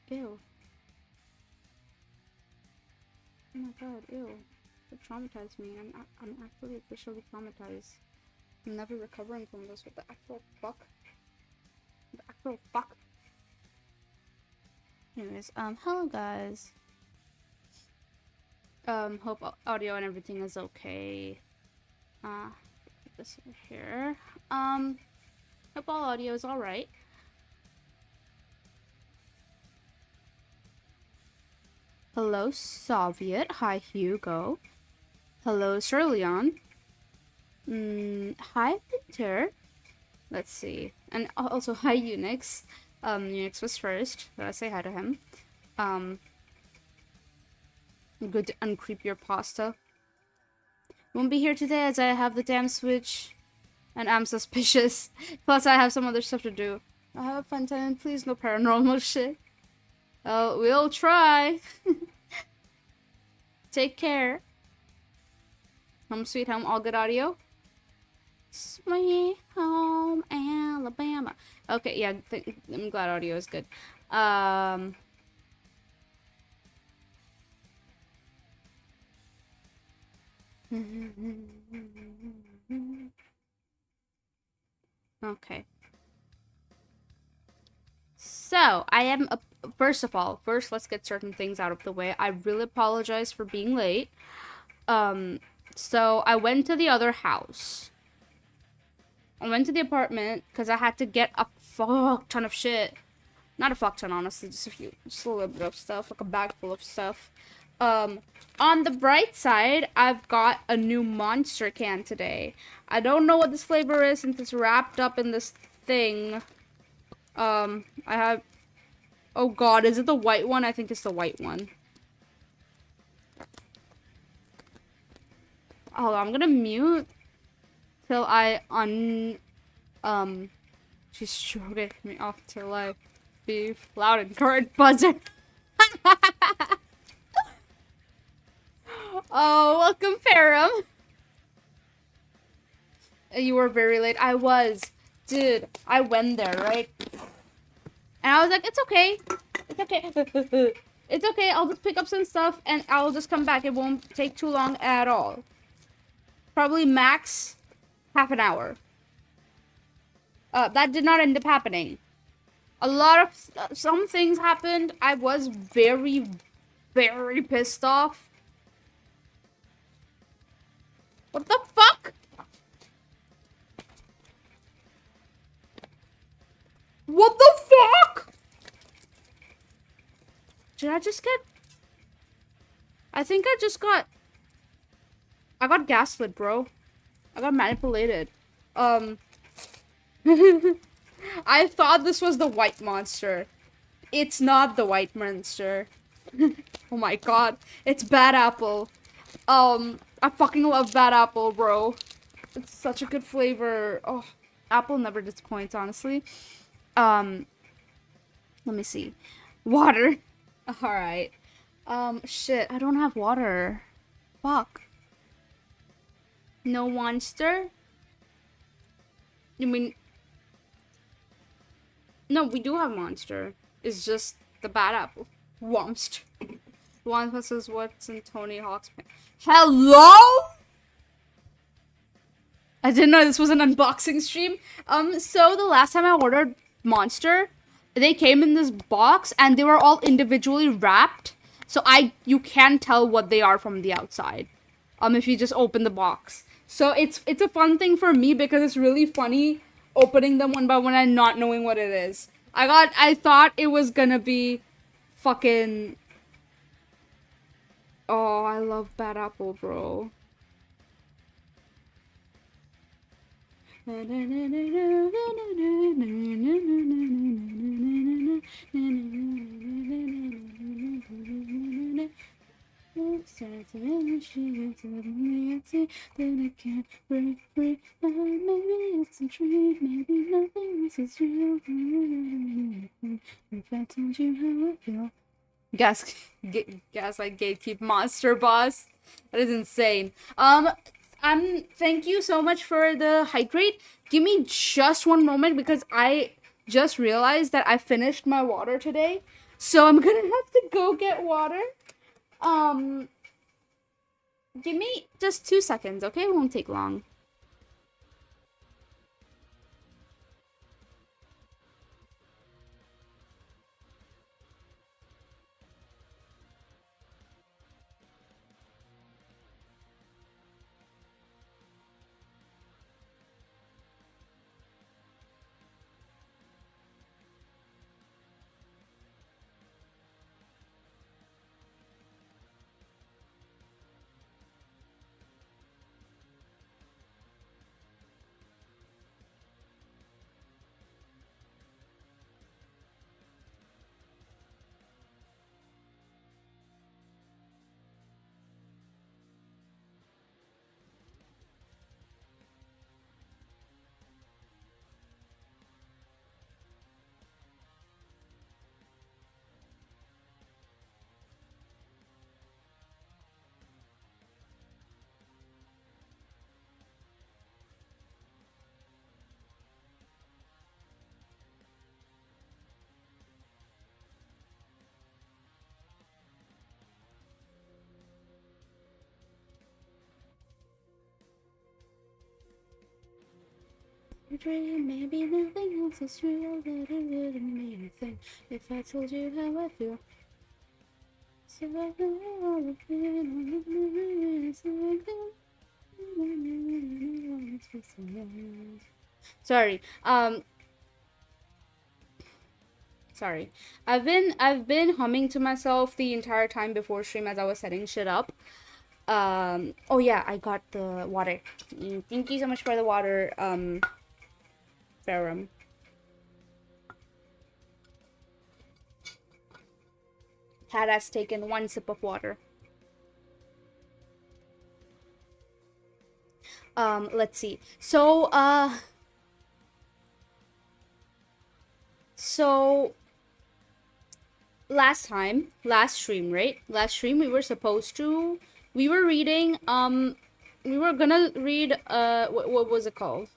Ew. Oh my god, ew. It traumatized me. I'm actually officially traumatized. I'm never recovering from this. What the actual fuck? The actual fuck? Anyways, hello guys. Hope audio and everything is okay. Put this over here. Hope all audio is alright. Hello, Soviet. Hi, Hugo. Hello, Sir Leon. Hi, Peter. Let's see. And also, hi, Unix. Unix was first. Gotta say hi to him. Good to uncreep your pasta. Won't be here today as I have the damn Switch. And I'm suspicious. Plus, I have some other stuff to do. I have a fun time. Please, no paranormal shit. Oh, we'll try. Take care. Home sweet home, all good audio? Sweet home, Alabama. Okay, yeah, I'm glad audio is good. Okay. So, I am, first of all, let's get certain things out of the way. I really apologize for being late. So I went to the other house. I went to the apartment because I had to get a fuck ton of shit. Not a fuck ton, honestly, just a little bit of stuff, like a bag full of stuff. On the bright side, I've got a new Monster can today. I don't know what this flavor is since it's wrapped up in this thing. I have, oh god, is it the white one? I think it's the white one. Hold on, I'm gonna mute till I she's stroking me off till I be loud and current buzzer. Oh, welcome, Ferrum. You were very late. I was. Dude, I went there, right? And I was like, it's okay. It's okay. It's okay. I'll just pick up some stuff and I'll just come back. It won't take too long at all. Probably max half an hour. That did not end up happening. A lot of some things happened. I was very, very pissed off. What the fuck? What the fuck? Did I just get... I think I just got... I got gaslit, bro. I got manipulated. I thought this was the white monster. It's not the white monster. Oh my god. It's Bad Apple. I fucking love Bad Apple, bro. It's such a good flavor. Oh, Apple never disappoints, honestly. Let me see. Water. Alright. Shit, I don't have water. Fuck. No monster? You mean... No, we do have monster. It's just the Bad Apple. Womster. One versus what's in Tony Hawk's pants. Hello? I didn't know this was an unboxing stream. So the last time I ordered Monster, they came in this box and they were all individually wrapped. So you can tell what they are from the outside. If you just open the box. So it's a fun thing for me because it's really funny opening them one by one and not knowing what it is. I thought it was gonna be fucking... Oh, I love Bad Apple, bro. Gaslight gatekeep monster boss. That is insane. Thank you so much for the hydrate. Give me just one moment because I just realized that I finished my water today. So I'm gonna have to go get water. Um, give me just 2 seconds, okay? It won't take long. Your dream, maybe nothing else is real, but it wouldn't make me think if I told you how I feel. So I know all the feelings, sorry. Sorry. I've been humming to myself the entire time before stream as I was setting shit up. Oh yeah, I got the water. Thank you so much for the water, Ferrum. Cat has taken one sip of water. Let's see. So last stream, right? Last stream we were reading, we were gonna read, what was it called?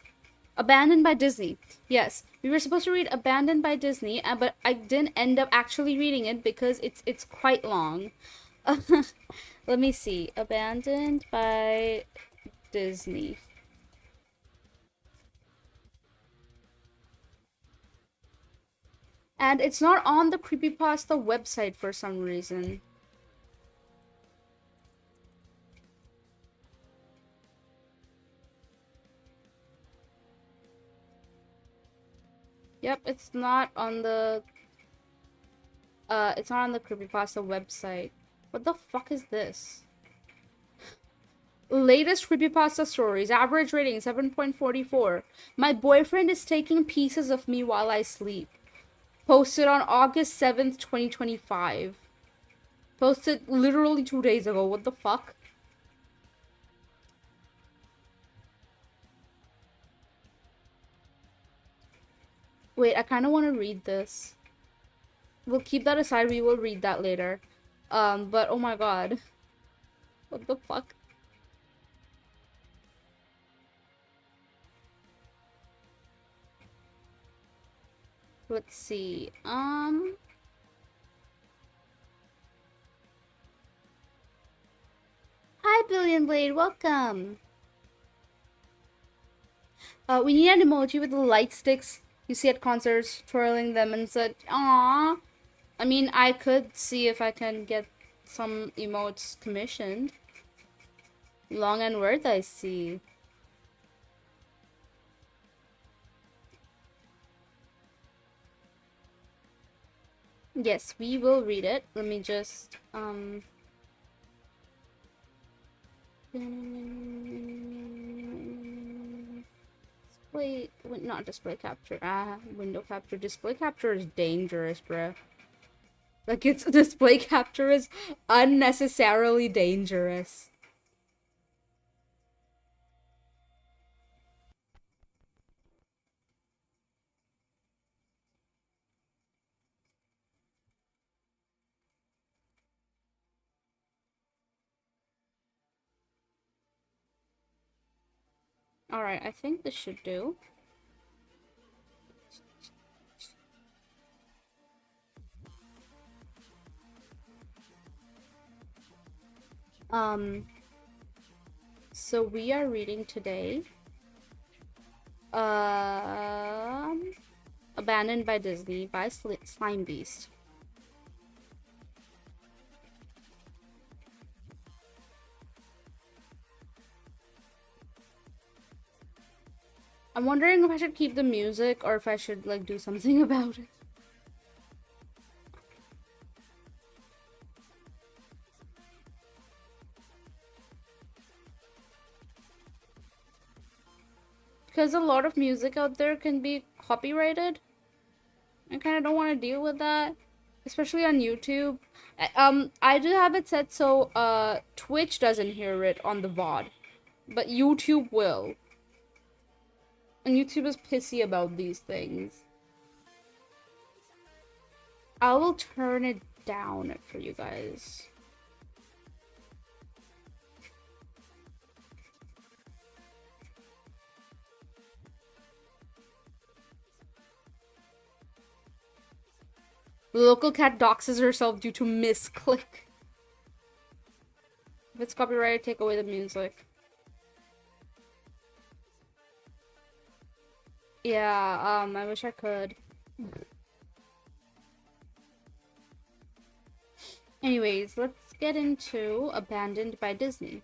Abandoned by Disney. Yes, we were supposed to read Abandoned by Disney, but I didn't end up actually reading it because it's quite long. Let me see. Abandoned by Disney. And it's not on the Creepypasta website for some reason. Yep, it's not on the Creepypasta website. What the fuck is this? Latest Creepypasta stories. Average rating 7.44. My boyfriend is taking pieces of me while I sleep. Posted on August 7th, 2025. Posted literally 2 days ago. What the fuck? Wait, I kind of want to read this. We'll keep that aside. We will read that later. But oh my god. What the fuck? Let's see. Hi, Billion Blade. Welcome. We need an emoji with the light sticks you see at concerts, twirling them and said, "Aww." I mean, I could see if I can get some emotes commissioned. Long and word, I see. Yes, we will read it. Let me just, not display capture. Window capture. Display capture is dangerous, bruh. Like, it's display capture is unnecessarily dangerous. Alright, I think this should do. So we are reading today Abandoned by Disney by Slime Beast. I'm wondering if I should keep the music or if I should like do something about it. Because a lot of music out there can be copyrighted. I kind of don't want to deal with that, especially on YouTube. I do have it set so Twitch doesn't hear it on the VOD, but YouTube will. And YouTube is pissy about these things. I will turn it down for you guys. The local cat doxes herself due to misclick. If it's copyrighted, take away the music. Yeah, I wish I could. Anyways, let's get into Abandoned by Disney.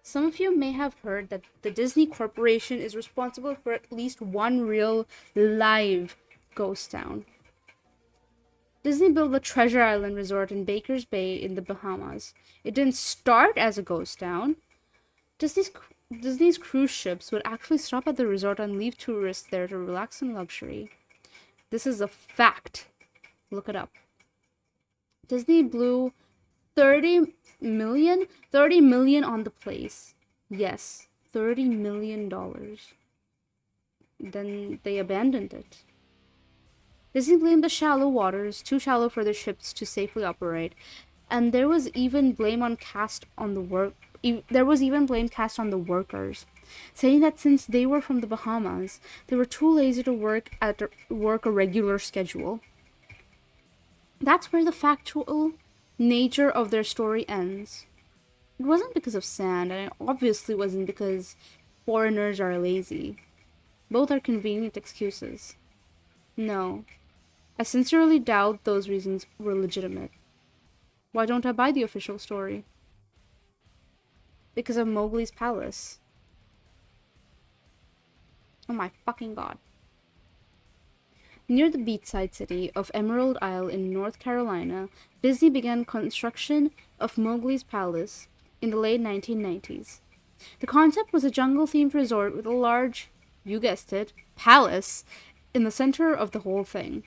Some of you may have heard that the Disney Corporation is responsible for at least one real live ghost town. Disney built the Treasure Island Resort in Baker's Bay in the Bahamas. It didn't start as a ghost town. Disney's cruise ships would actually stop at the resort and leave tourists there to relax in luxury. This is a fact. Look it up. Disney blew 30 million on the place. Yes, $30 million. Then they abandoned it. Disney blamed the shallow waters, too shallow for their ships to safely operate, and there was even blame cast on the workers, saying that since they were from the Bahamas, they were too lazy to work a regular schedule. That's where the factual nature of their story ends. It wasn't because of sand, and it obviously wasn't because foreigners are lazy. Both are convenient excuses. No, I sincerely doubt those reasons were legitimate. Why don't I buy the official story? Because of Mowgli's palace. Oh my fucking god. Near the beachside city of Emerald Isle in North Carolina, Disney began construction of Mowgli's palace in the late 1990s. The concept was a jungle-themed resort with a large, you guessed it, palace in the center of the whole thing.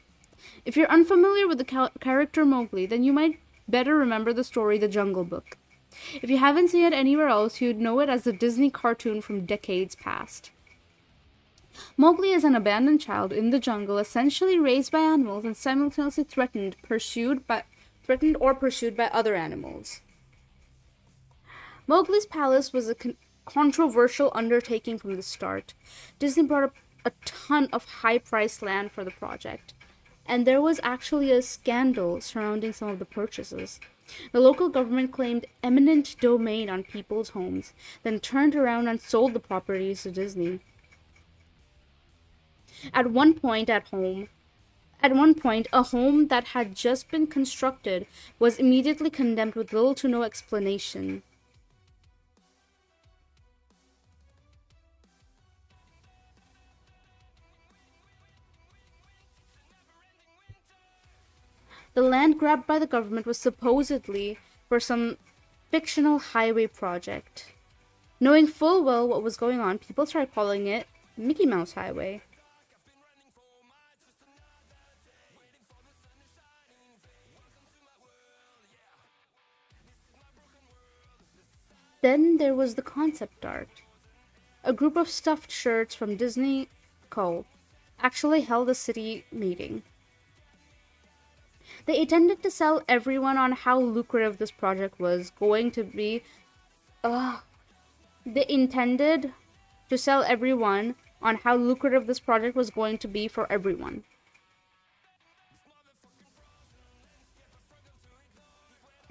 If you're unfamiliar with the character Mowgli, then you might better remember the story The Jungle Book. If you haven't seen it anywhere else, you'd know it as a Disney cartoon from decades past. Mowgli is an abandoned child in the jungle, essentially raised by animals and simultaneously threatened or pursued by other animals. Mowgli's palace was a controversial undertaking from the start. Disney brought up a ton of high-priced land for the project, and there was actually a scandal surrounding some of the purchases. The local government claimed eminent domain on people's homes, then turned around and sold the properties to Disney. At one point, a home that had just been constructed was immediately condemned with little to no explanation. The land grabbed by the government was supposedly for some fictional highway project. Knowing full well what was going on, people started calling it Mickey Mouse Highway. Then there was the concept art. A group of stuffed shirts from Disney Co. actually held a city meeting. They intended to sell everyone on how lucrative this project was going to be. They intended to sell everyone on how lucrative this project was going to be for everyone.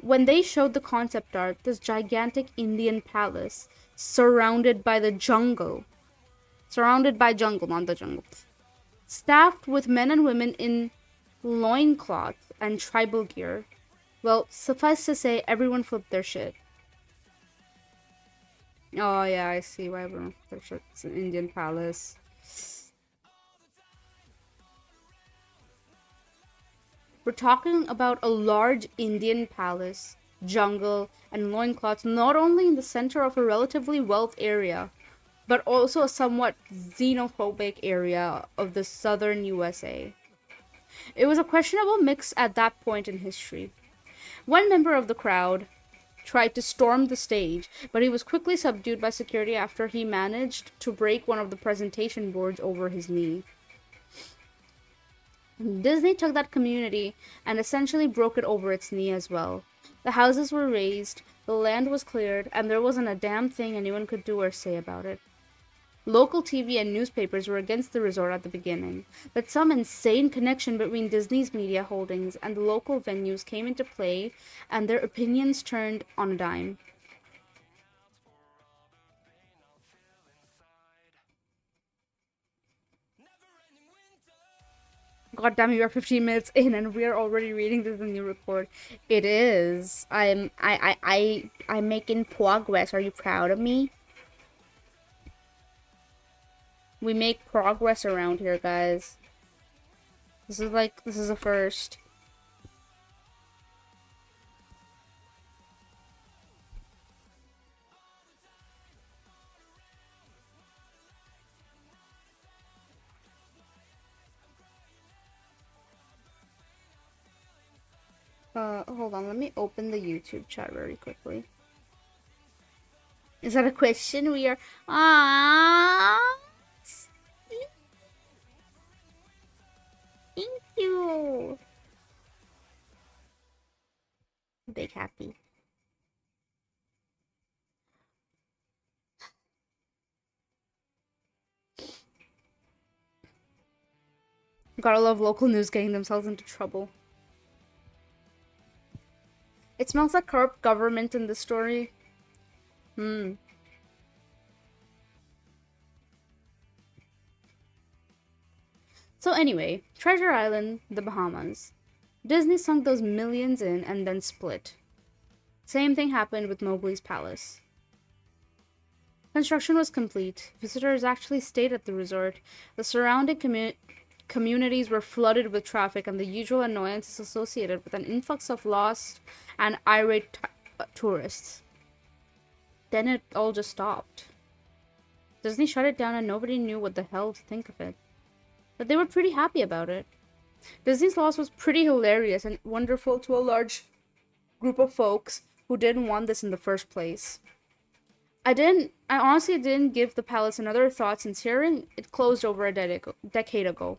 When they showed the concept art, this gigantic Indian palace surrounded by jungle, not the jungle, staffed with men and women in loincloth and tribal gear. Well, suffice to say, everyone flipped their shit. Oh yeah, I see why everyone flipped their shit. It's an Indian palace. We're talking about a large Indian palace, jungle, and loincloths not only in the center of a relatively wealthy area, but also a somewhat xenophobic area of the southern USA. It was a questionable mix at that point in history. One member of the crowd tried to storm the stage, but he was quickly subdued by security after he managed to break one of the presentation boards over his knee. Disney took that community and essentially broke it over its knee as well. The houses were razed, the land was cleared, and there wasn't a damn thing anyone could do or say about it. Local TV and newspapers were against the resort at the beginning, but some insane connection between Disney's media holdings and the local venues came into play, and their opinions turned on a dime. God damn, we are 15 minutes in and we are already reading this in new record. It is. I'm making progress. Are you proud of me? We make progress around here, guys. This is a first. Hold on, let me open the YouTube chat very quickly. Is that a question? We are. Ah. Thank you. Big happy. Gotta love local news getting themselves into trouble. It smells like corrupt government in this story. So anyway, Treasure Island, the Bahamas. Disney sunk those millions in and then split. Same thing happened with Mowgli's Palace. Construction was complete. Visitors actually stayed at the resort. The surrounding communities were flooded with traffic and the usual annoyances associated with an influx of lost and irate tourists. Then it all just stopped. Disney shut it down and nobody knew what the hell to think of it. But they were pretty happy about it. Disney's loss was pretty hilarious and wonderful to a large group of folks who didn't want this in the first place. I honestly didn't give the palace another thought since hearing it closed over a decade ago.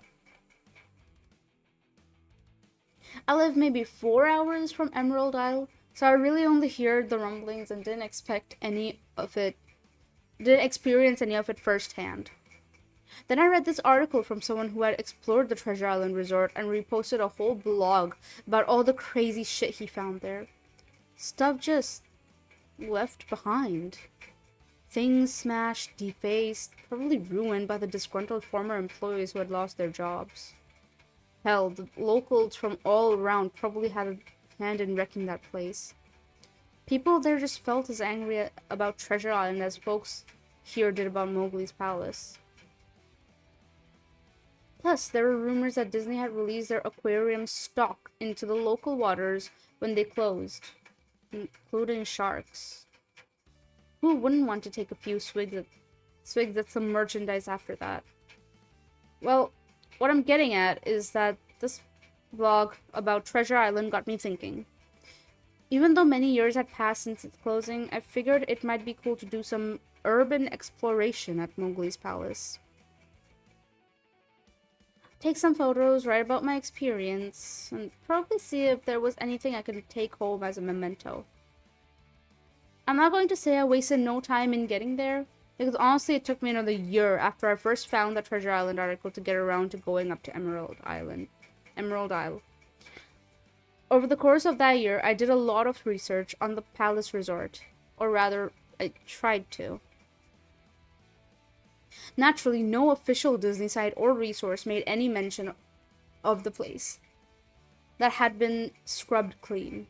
I live maybe 4 hours from Emerald Isle, so I really only heard the rumblings and didn't experience any of it firsthand. Then I read this article from someone who had explored the Treasure Island Resort and reposted a whole blog about all the crazy shit he found there. Stuff just left behind. Things smashed, defaced, probably ruined by the disgruntled former employees who had lost their jobs. Hell, the locals from all around probably had a hand in wrecking that place. People there just felt as angry about Treasure Island as folks here did about Mowgli's Palace. Plus, there were rumors that Disney had released their aquarium stock into the local waters when they closed, including sharks. Who wouldn't want to take a few swigs at some merchandise after that? Well, what I'm getting at is that this vlog about Treasure Island got me thinking. Even though many years had passed since its closing, I figured it might be cool to do some urban exploration at Mowgli's Palace. Take some photos, write about my experience, and probably see if there was anything I could take home as a memento. I'm not going to say I wasted no time in getting there, because honestly it took me another year after I first found the Treasure Island article to get around to going up to Emerald Island. Emerald Isle. Over the course of that year, I did a lot of research on the Palace Resort. Or rather, I tried to. Naturally, no official Disney site or resource made any mention of the place that had been scrubbed clean.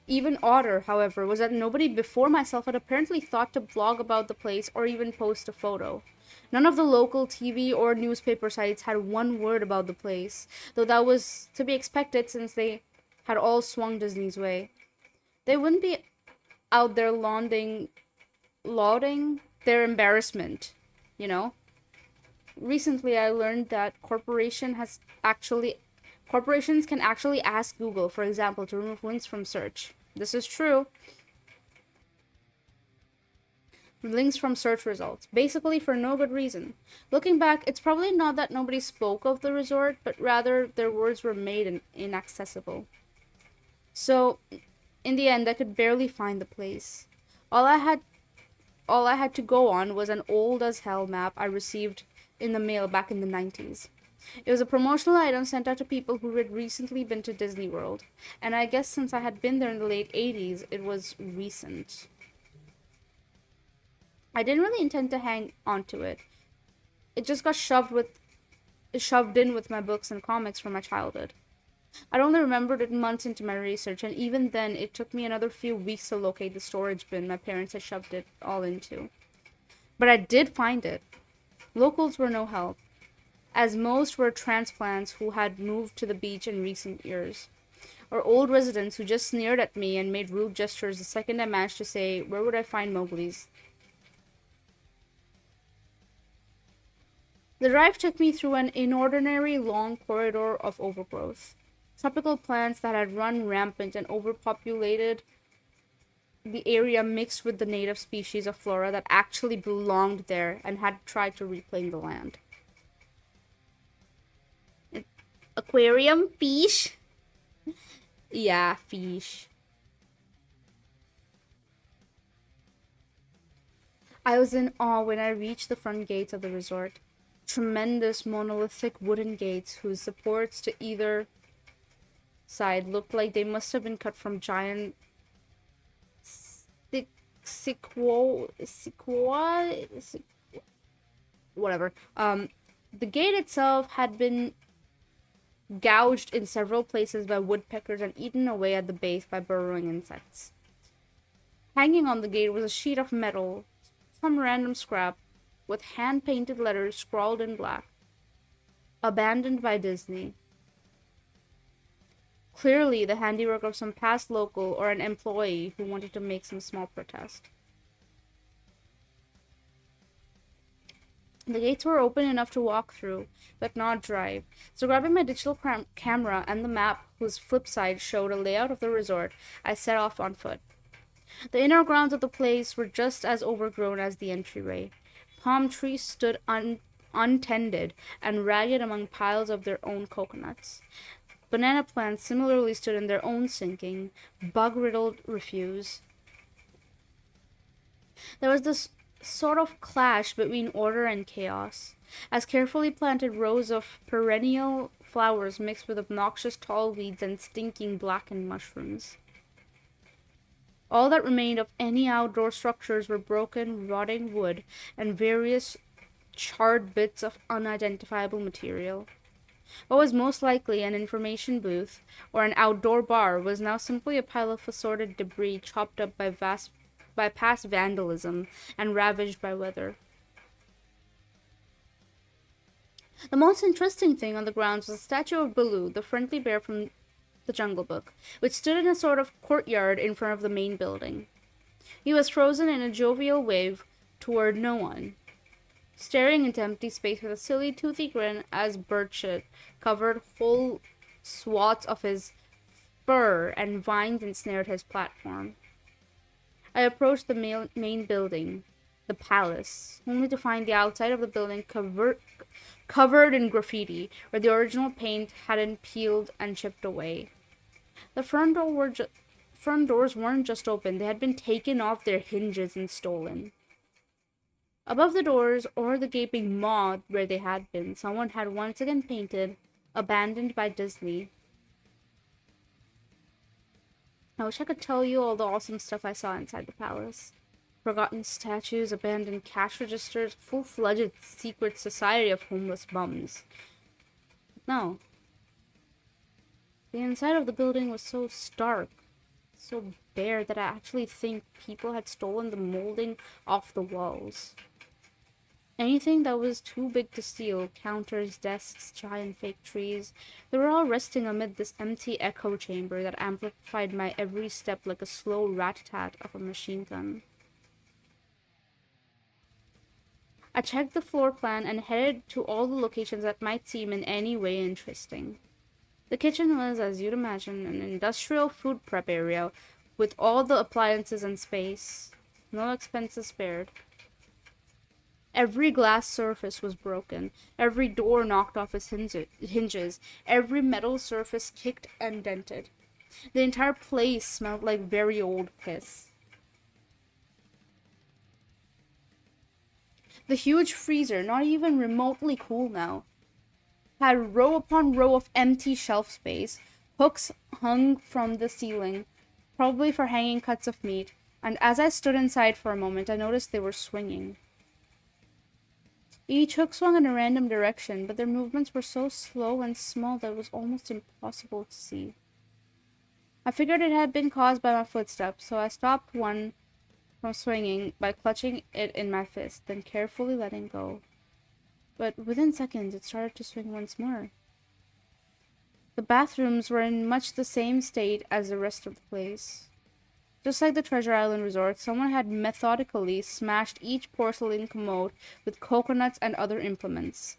Even odder, however, was that nobody before myself had apparently thought to blog about the place or even post a photo. None of the local TV or newspaper sites had one word about the place, though that was to be expected since they had all swung Disney's way. They wouldn't be out there lauding their embarrassment, you know? Recently, I learned that corporations can actually ask Google, for example, to remove links from search. This is true. Links from search results, basically for no good reason. Looking back, it's probably not that nobody spoke of the resort, but rather their words were made inaccessible. So, in the end, I could barely find the place. All I had to go on was an old as hell map I received in the mail back in the 90s. It was a promotional item sent out to people who had recently been to Disney World, and I guess since I had been there in the late 80s, it was recent. I didn't really intend to hang onto it. It just got shoved in with my books and comics from my childhood. I'd only remembered it months into my research, and even then, it took me another few weeks to locate the storage bin my parents had shoved it all into. But I did find it. Locals were no help, as most were transplants who had moved to the beach in recent years, or old residents who just sneered at me and made rude gestures the second I managed to say, "Where would I find Mowgli's?" The drive took me through an inordinately long corridor of overgrowth. Tropical plants that had run rampant and overpopulated the area mixed with the native species of flora that actually belonged there and had tried to reclaim the land. Aquarium fish? Yeah, fish. I was in awe when I reached the front gates of the resort. Tremendous monolithic wooden gates whose supports to either side looked like they must have been cut from giant whatever. The gate itself had been gouged in several places by woodpeckers and eaten away at the base by burrowing insects. Hanging on the gate was a sheet of metal, some random scrap, with hand-painted letters scrawled in black. Abandoned by Disney. Clearly the handiwork of some past local or an employee who wanted to make some small protest. The gates were open enough to walk through, but not drive, so grabbing my digital camera and the map, whose flip side showed a layout of the resort, I set off on foot. The inner grounds of the place were just as overgrown as the entryway. Palm trees stood untended and ragged among piles of their own coconuts. Banana plants similarly stood in their own sinking, bug-riddled refuse. There was this sort of clash between order and chaos, as carefully planted rows of perennial flowers mixed with obnoxious tall weeds and stinking blackened mushrooms. All that remained of any outdoor structures were broken, rotting wood and various charred bits of unidentifiable material. What was most likely an information booth or an outdoor bar was now simply a pile of assorted debris chopped up by past vandalism and ravaged by weather. The most interesting thing on the grounds was a statue of Baloo, the friendly bear from the Jungle Book, which stood in a sort of courtyard in front of the main building. He was frozen in a jovial wave toward no one, staring into empty space with a silly, toothy grin as birdshit covered whole swaths of his fur and vines ensnared his platform. I approached the main building, the palace, only to find the outside of the building covered in graffiti, where the original paint hadn't peeled and chipped away. The front doors weren't just open, they had been taken off their hinges and stolen. Above the doors, or the gaping maw where they had been, someone had once again painted, "Abandoned by Disney." I wish I could tell you all the awesome stuff I saw inside the palace. Forgotten statues, abandoned cash registers, full-fledged secret society of homeless bums. No. The inside of the building was so stark, so bare, that I actually think people had stolen the molding off the walls. Anything that was too big to steal, counters, desks, giant fake trees, they were all resting amid this empty echo chamber that amplified my every step like a slow rat-tat of a machine gun. I checked the floor plan and headed to all the locations that might seem in any way interesting. The kitchen was, as you'd imagine, an industrial food prep area with all the appliances and space. No expenses spared. Every glass surface was broken, every door knocked off its hinges, every metal surface kicked and dented. The entire place smelled like very old piss. The huge freezer, not even remotely cool now, had row upon row of empty shelf space. Hooks hung from the ceiling, probably for hanging cuts of meat, and as I stood inside for a moment, I noticed they were swinging. Each hook swung in a random direction, but their movements were so slow and small that it was almost impossible to see. I figured it had been caused by my footsteps, so I stopped one from swinging by clutching it in my fist, then carefully letting go. But within seconds, it started to swing once more. The bathrooms were in much the same state as the rest of the place. Just like the Treasure Island Resort, someone had methodically smashed each porcelain commode with coconuts and other implements.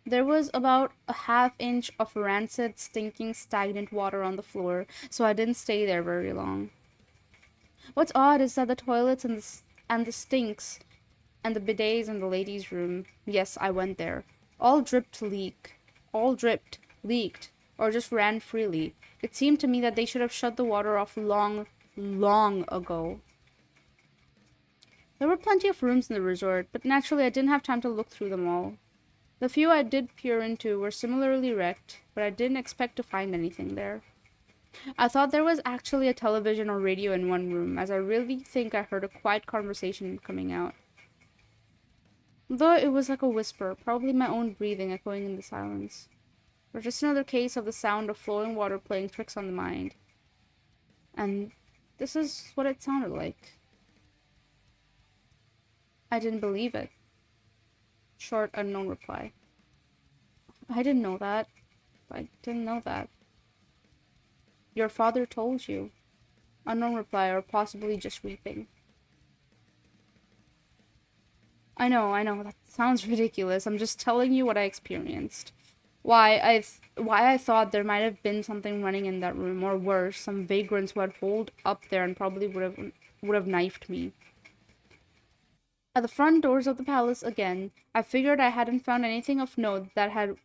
There was about a half-inch of rancid, stinking, stagnant water on the floor, so I didn't stay there very long. What's odd is that the toilets and the stinks and the bidets in the ladies' room, yes, I went there, all dripped, leaked, or just ran freely. It seemed to me that they should have shut the water off long, long ago. There were plenty of rooms in the resort, but naturally I didn't have time to look through them all. The few I did peer into were similarly wrecked, but I didn't expect to find anything there. I thought there was actually a television or radio in one room, as I really think I heard a quiet conversation coming out. Though it was like a whisper, probably my own breathing echoing in the silence. Or just another case of the sound of flowing water playing tricks on the mind. And this is what it sounded like. I didn't believe it. Short, unknown reply. I didn't know that. I didn't know that. Your father told you. Unknown reply, or possibly just weeping. I know, that sounds ridiculous. I'm just telling you what I experienced. Why I thought there might have been something running in that room, or worse, some vagrants who had holed up there and probably would have knifed me. At the front doors of the palace again, I figured I hadn't found anything of note that had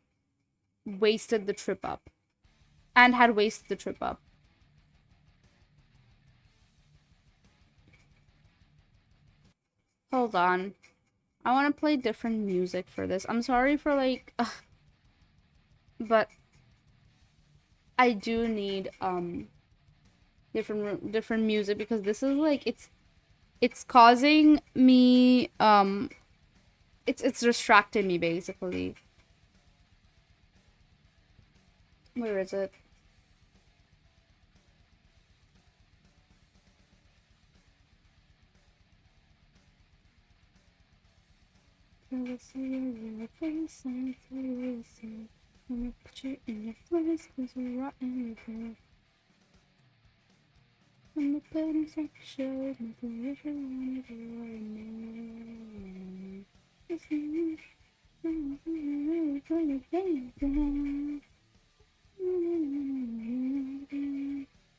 wasted the trip up. Hold on. I want to play different music for this. I'm sorry for but I do need different music because this is it's causing me it's distracting me basically. Where is it? I'm gonna put you in your place, cause you're rotten again. I'm a petty sexual, nothing you should wanna do right now. It's me, I'm gonna take down.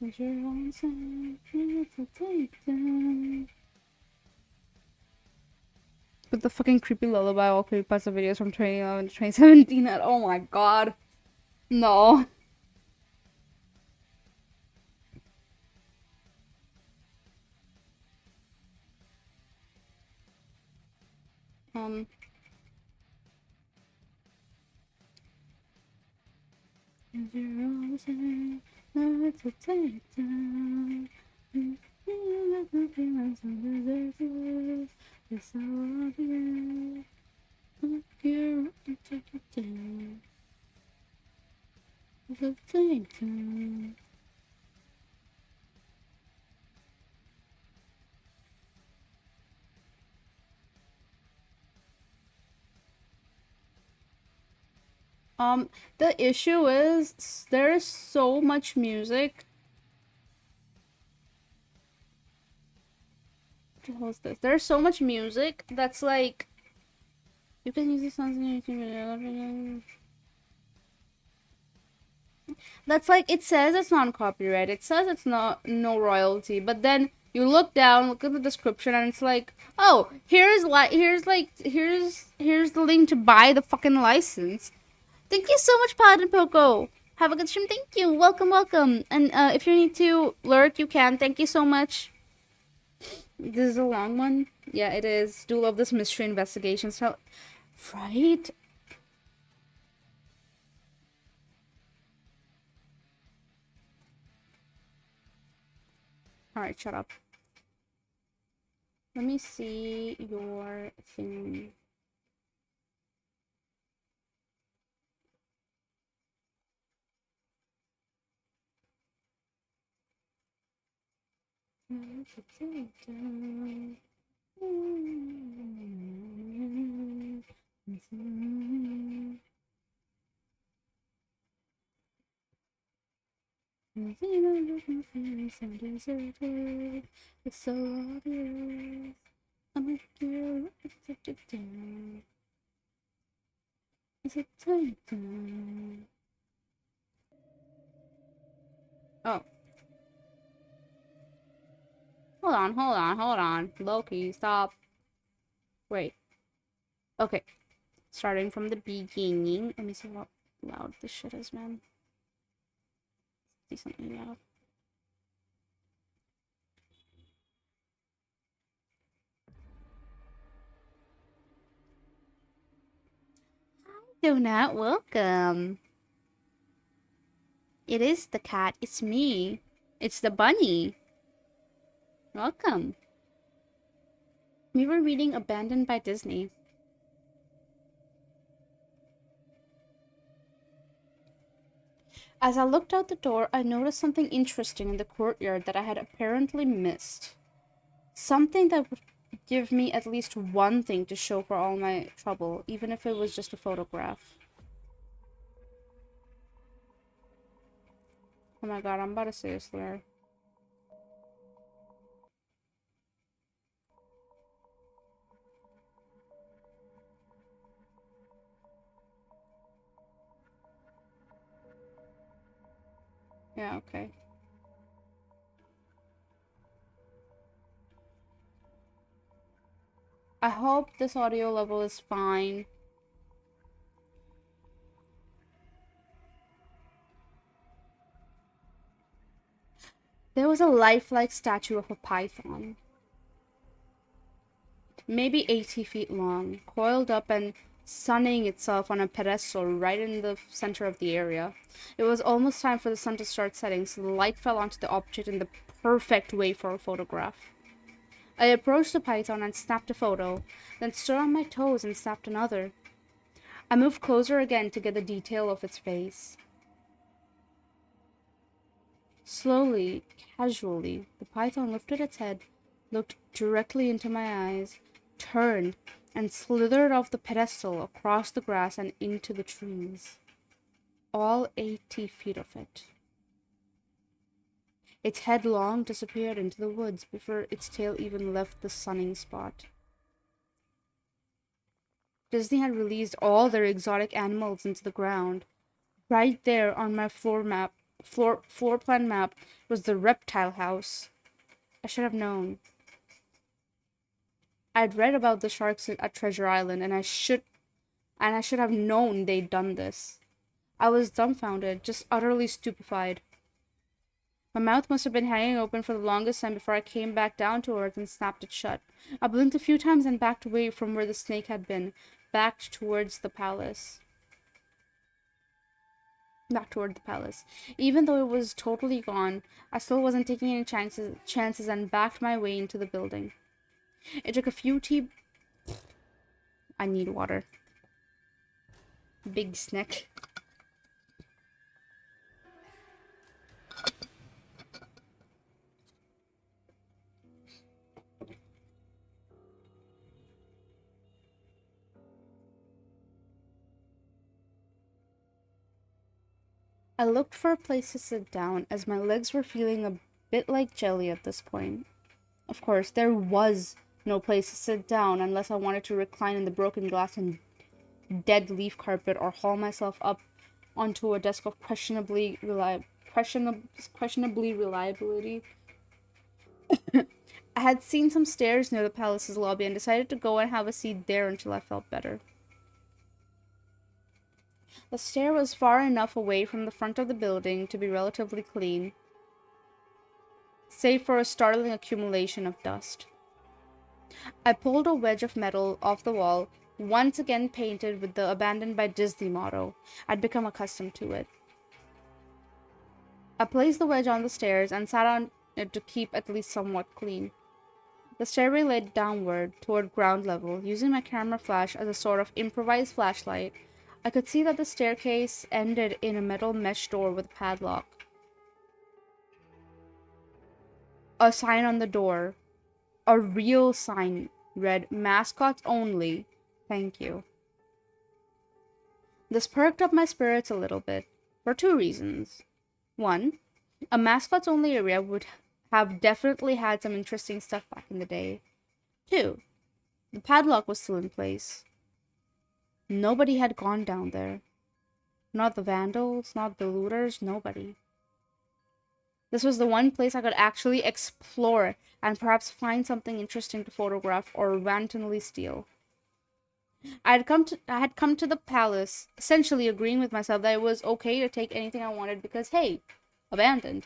With your own side, it's a takedown. But the fucking creepy lullaby, all creepypasta videos from 2011 to 2017. Oh my god. No. Um. The issue is there's so much music. What the hell is this? There's so much music that's like you can use the songs in your YouTube video. That's like it says it's non-copyright. It says it's not no royalty, but then you look down, look at the description, and it's like, oh, here's the link to buy the fucking license. Thank you so much, Pod and Poco. Have a good stream. Thank you. Welcome, welcome. And if you need to lurk, you can. Thank you so much. This is a long one. Yeah, it is. Do love this mystery investigation. So, right? All right, shut up. Let me see your thing. It's so obvious. I'm a girl. It's a time. Oh. Hold on. Loki, stop. Wait. Okay. Starting from the beginning. Let me see how loud this shit is, man. Decently loud. Donut, welcome. It is the cat. It's me. It's the bunny. Welcome. We were reading Abandoned by Disney. As I looked out the door, I noticed something interesting in the courtyard that I had apparently missed. Something that would give me at least one thing to show for all my trouble, even if it was just a photograph. Oh my god, I'm about to say a slur. Yeah, okay. I hope this audio level is fine. There was a lifelike statue of a python. Maybe 80 feet long, coiled up and sunning itself on a pedestal right in the center of the area. It was almost time for the sun to start setting, so the light fell onto the object in the perfect way for a photograph. I approached the python and snapped a photo, then stood on my toes and snapped another. I moved closer again to get the detail of its face. Slowly, casually, the python lifted its head, looked directly into my eyes, turned, and slithered off the pedestal across the grass and into the trees. All 80 feet of it. Its head long disappeared into the woods before its tail even left the sunning spot. Disney had released all their exotic animals into the ground. Right there on my floor plan map was the reptile house. I should have known. I'd read about the sharks at Treasure Island, and I should have known they'd done this. I was dumbfounded, just utterly stupefied. My mouth must have been hanging open for the longest time before I came back down to earth and snapped it shut. I blinked a few times and backed away from where the snake had been, back towards the palace. Back toward the palace. Even though it was totally gone, I still wasn't taking any chances and backed my way into the building. It took a few I need water. Big snack. I looked for a place to sit down, as my legs were feeling a bit like jelly at this point. Of course, there was no place to sit down unless I wanted to recline in the broken glass and dead leaf carpet or haul myself up onto a desk of questionably reliability. I had seen some stairs near the palace's lobby and decided to go and have a seat there until I felt better. The stair was far enough away from the front of the building to be relatively clean, save for a startling accumulation of dust. I pulled a wedge of metal off the wall, once again painted with the Abandoned by Disney motto. I'd become accustomed to it. I placed the wedge on the stairs and sat on it to keep at least somewhat clean. The stairway led downward toward ground level. Using my camera flash as a sort of improvised flashlight, I could see that the staircase ended in a metal mesh door with a padlock. A sign on the door, a real sign, read, "Mascots only. Thank you." This perked up my spirits a little bit, for two reasons. One, a mascots only area would have definitely had some interesting stuff back in the day. Two, the padlock was still in place. Nobody had gone down there. Not the vandals, not the looters, nobody. This was the one place I could actually explore and perhaps find something interesting to photograph or wantonly steal. I had come to the palace, essentially agreeing with myself that it was okay to take anything I wanted because, hey, abandoned.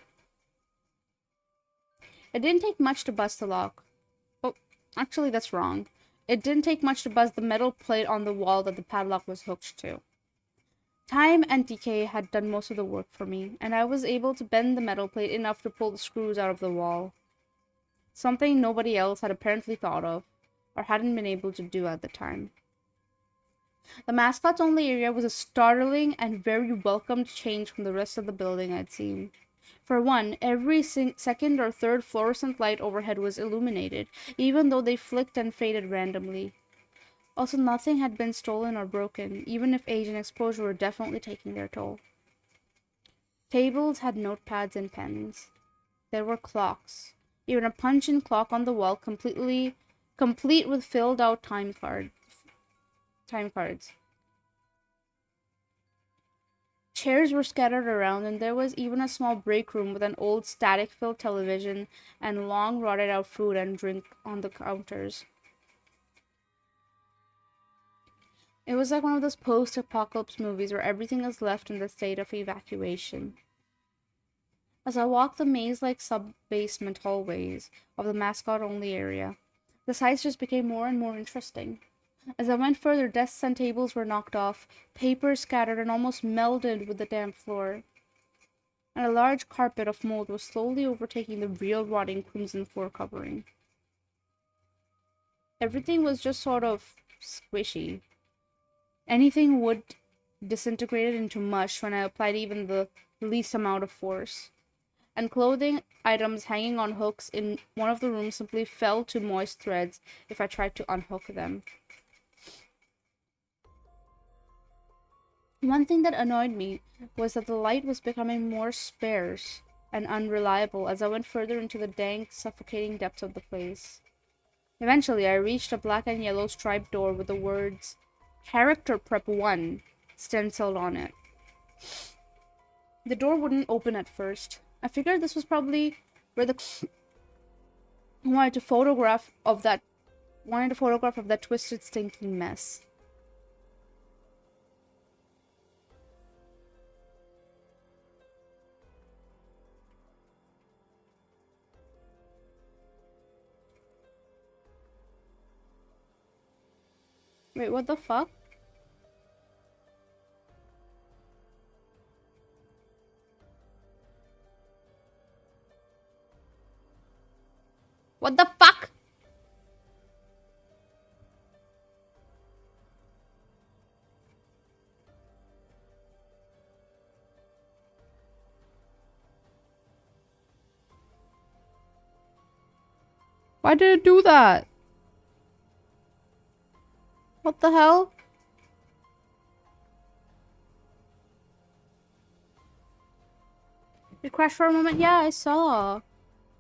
It didn't take much to bust the lock. Oh, actually, that's wrong. It didn't take much to bust the metal plate on the wall that the padlock was hooked to. Time and decay had done most of the work for me, and I was able to bend the metal plate enough to pull the screws out of the wall. Something nobody else had apparently thought of, or hadn't been able to do at the time. The mascots only area was a startling and very welcomed change from the rest of the building I'd seen. For one, every second or third fluorescent light overhead was illuminated, even though they flicked and faded randomly. Also, nothing had been stolen or broken, even if age and exposure were definitely taking their toll. Tables had notepads and pens. There were clocks, even a punch-in clock on the wall, complete with filled-out time cards. Chairs were scattered around, and there was even a small break room with an old static-filled television and long rotted-out food and drink on the counters. It was like one of those post-apocalypse movies where everything is left in the state of evacuation. As I walked the maze-like sub-basement hallways of the mascot-only area, the sights just became more and more interesting. As I went further, desks and tables were knocked off, papers scattered and almost melded with the damp floor, and a large carpet of mold was slowly overtaking the real rotting crimson floor covering. Everything was just sort of squishy. Anything would disintegrated into mush when I applied even the least amount of force. And clothing items hanging on hooks in one of the rooms simply fell to moist threads if I tried to unhook them. One thing that annoyed me was that the light was becoming more sparse and unreliable as I went further into the dank, suffocating depths of the place. Eventually, I reached a black and yellow striped door with the words Character Prep 1 stenciled on it. The door wouldn't open at first. I figured this was probably where the wanted a photograph of that twisted, stinking mess. Wait, what the fuck? What the fuck? Why did it do that? What the hell? It crashed for a moment? Yeah, I saw.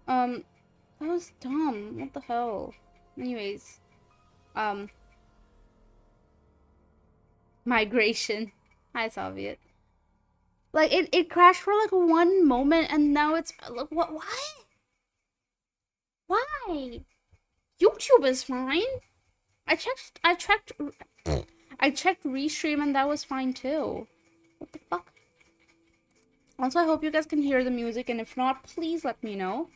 That was dumb. What the hell? Anyways, um, migration. Hi, Soviet. Like, it crashed for like one moment and now it's, like, what, why? Why? YouTube is fine. I checked Restream and that was fine too. What the fuck? Also, I hope you guys can hear the music, and if not, please let me know.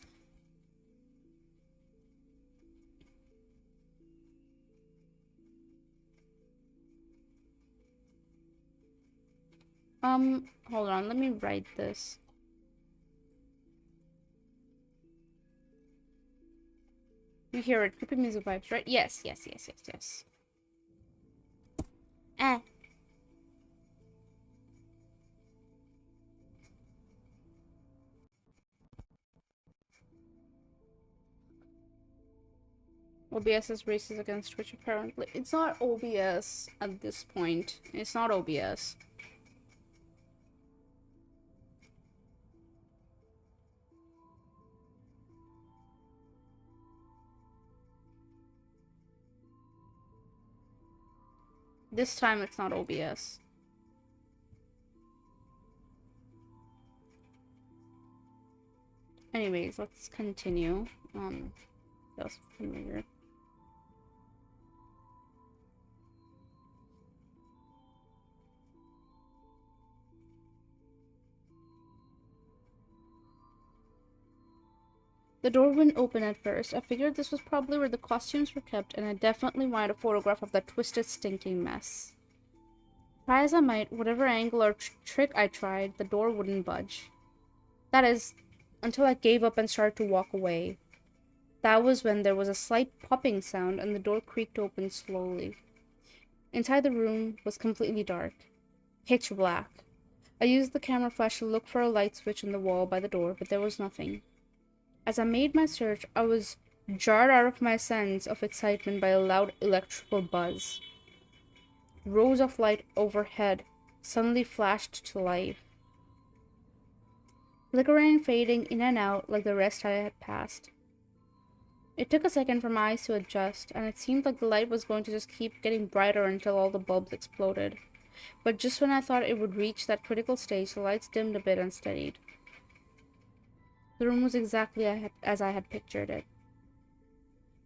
Hold on, let me write this. You hear it, creepy music vibes, right? Yes. Eh. OBS is racist against Twitch, apparently. It's not OBS at this point. It's not OBS. This time it's not OBS. Anyways, let's continue. That was familiar. The door wouldn't open at first. I figured this was probably where the costumes were kept, and I definitely wanted a photograph of that twisted, stinking mess. Try as I might, whatever angle or trick I tried, the door wouldn't budge. That is, until I gave up and started to walk away. That was when there was a slight popping sound and the door creaked open slowly. Inside the room was completely dark. Pitch black. I used the camera flash to look for a light switch in the wall by the door, but there was nothing. As I made my search, I was jarred out of my sense of excitement by a loud electrical buzz. Rows of light overhead suddenly flashed to life, flickering and fading in and out like the rest I had passed. It took a second for my eyes to adjust, and it seemed like the light was going to just keep getting brighter until all the bulbs exploded. But just when I thought it would reach that critical stage, the lights dimmed a bit and steadied. The room was exactly as I had pictured it.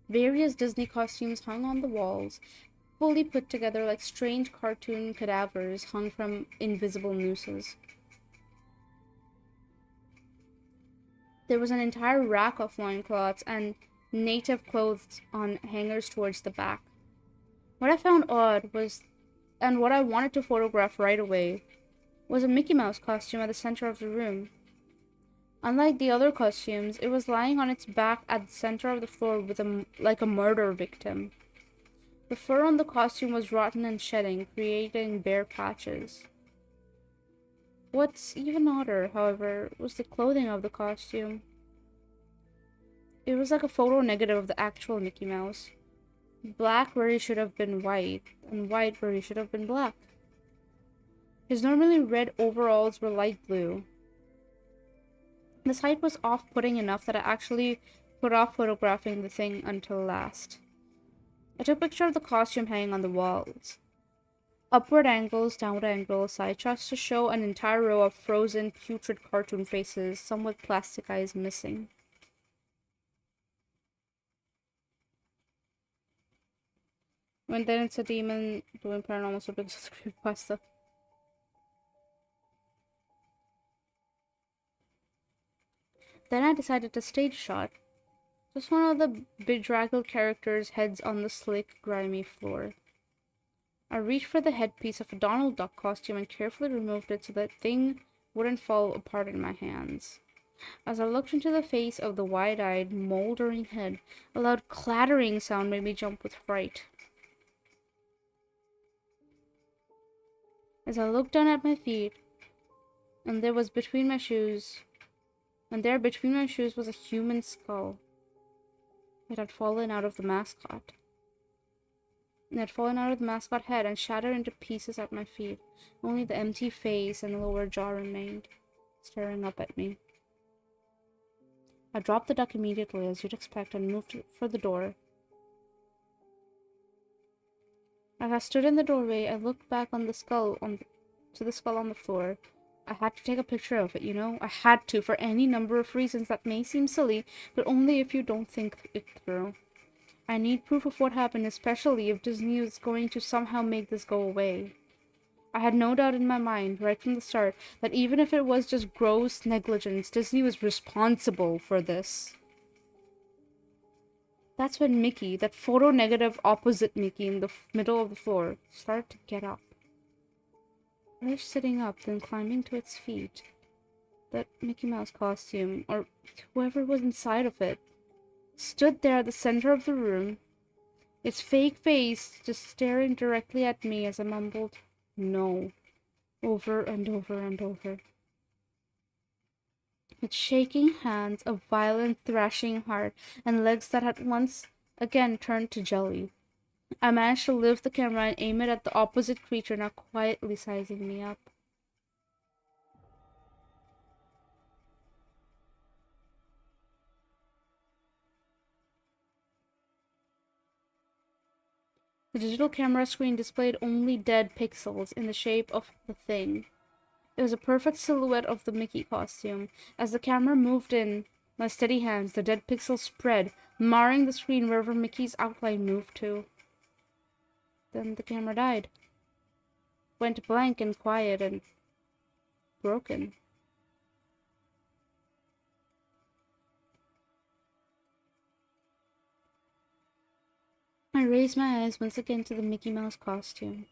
Various Disney costumes hung on the walls, fully put together like strange cartoon cadavers hung from invisible nooses. There was an entire rack of loincloths and native clothes on hangers towards the back. What I found odd was, and what I wanted to photograph right away, was a Mickey Mouse costume at the center of the room. Unlike the other costumes, it was lying on its back at the center of the floor with like a murder victim. The fur on the costume was rotten and shedding, creating bare patches. What's even odder, however, was the clothing of the costume. It was like a photo negative of the actual Mickey Mouse. Black where he should have been white, and white where he should have been black. His normally red overalls were light blue. The sight was off-putting enough that I actually put off photographing the thing until last. I took a picture of the costume hanging on the walls. Upward angles, downward angles, side shots to show an entire row of frozen, putrid cartoon faces, some with plastic eyes missing. And then it's a demon doing paranormal stuff because of the creepypasta. Then I decided to stage shot. Just one of the bedraggled characters' heads on the slick, grimy floor. I reached for the headpiece of a Donald Duck costume and carefully removed it so that thing wouldn't fall apart in my hands. As I looked into the face of the wide-eyed, moldering head, a loud clattering sound made me jump with fright. As I looked down at my feet, and there between my shoes was a human skull. It had fallen out of the mascot. It had fallen out of the mascot head and shattered into pieces at my feet. Only the empty face and lower jaw remained, staring up at me. I dropped the duck immediately, as you'd expect, and moved for the door. As I stood in the doorway, I looked back on the skull to the skull on the floor. I had to take a picture of it, you know? I had to, for any number of reasons that may seem silly, but only if you don't think it through. I need proof of what happened, especially if Disney is going to somehow make this go away. I had no doubt in my mind, right from the start, that even if it was just gross negligence, Disney was responsible for this. That's when Mickey, that photo-negative opposite Mickey in the middle of the floor, started to get up. First sitting up, then climbing to its feet. That Mickey Mouse costume, or whoever was inside of it, stood there at the center of the room, its fake face just staring directly at me as I mumbled, "No," over and over and over. With shaking hands, a violent thrashing heart, and legs that had once again turned to jelly, I managed to lift the camera and aim it at the opposite creature now quietly sizing me up. The digital camera screen displayed only dead pixels in the shape of the thing. It was a perfect silhouette of the Mickey costume. As the camera moved in my steady hands, the dead pixels spread, marring the screen wherever Mickey's outline moved to. Then the camera died. Went blank and quiet and broken. I raised my eyes once again to the Mickey Mouse costume.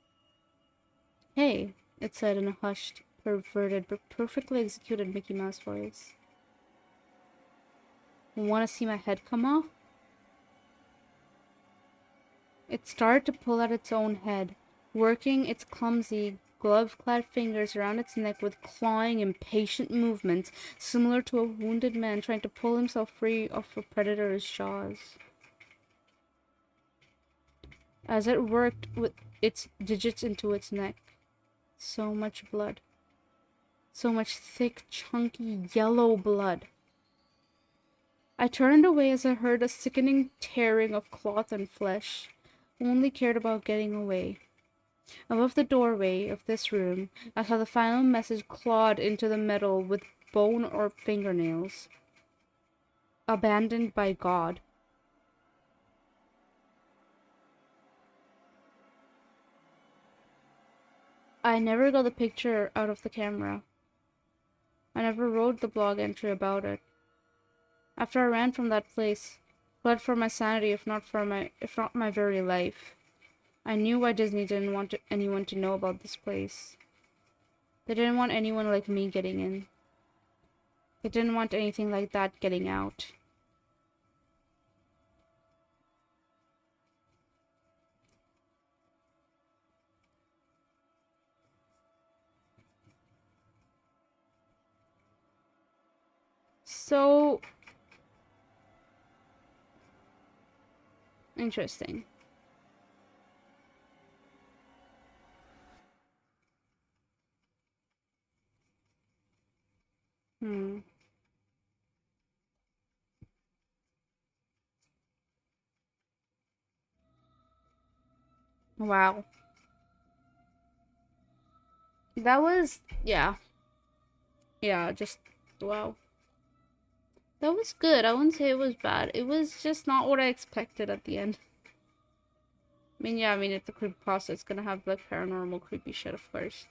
"Hey," it said in a hushed, perverted, but perfectly executed Mickey Mouse voice. "Want to see my head come off?" It started to pull at its own head, working its clumsy, glove-clad fingers around its neck with clawing, impatient movements, similar to a wounded man trying to pull himself free of a predator's jaws. As it worked with its digits into its neck, so much blood. So much thick, chunky, yellow blood. I turned away as I heard a sickening tearing of cloth and flesh. Only cared about getting away. Above the doorway of this room, I saw the final message clawed into the metal with bone or fingernails. "Abandoned by God." I never got the picture out of the camera. I never wrote the blog entry about it. After I ran from that place, fled for my sanity if not my very life, I knew why Disney didn't want anyone to know about this place. They didn't want anyone like me getting in. They didn't want anything like that getting out. So interesting. Wow. That was, yeah. Yeah, just, wow. That was good. I wouldn't say it was bad. It was just not what I expected at the end. I mean, yeah, it's a creepypasta. It's gonna have, like, paranormal creepy shit, of course.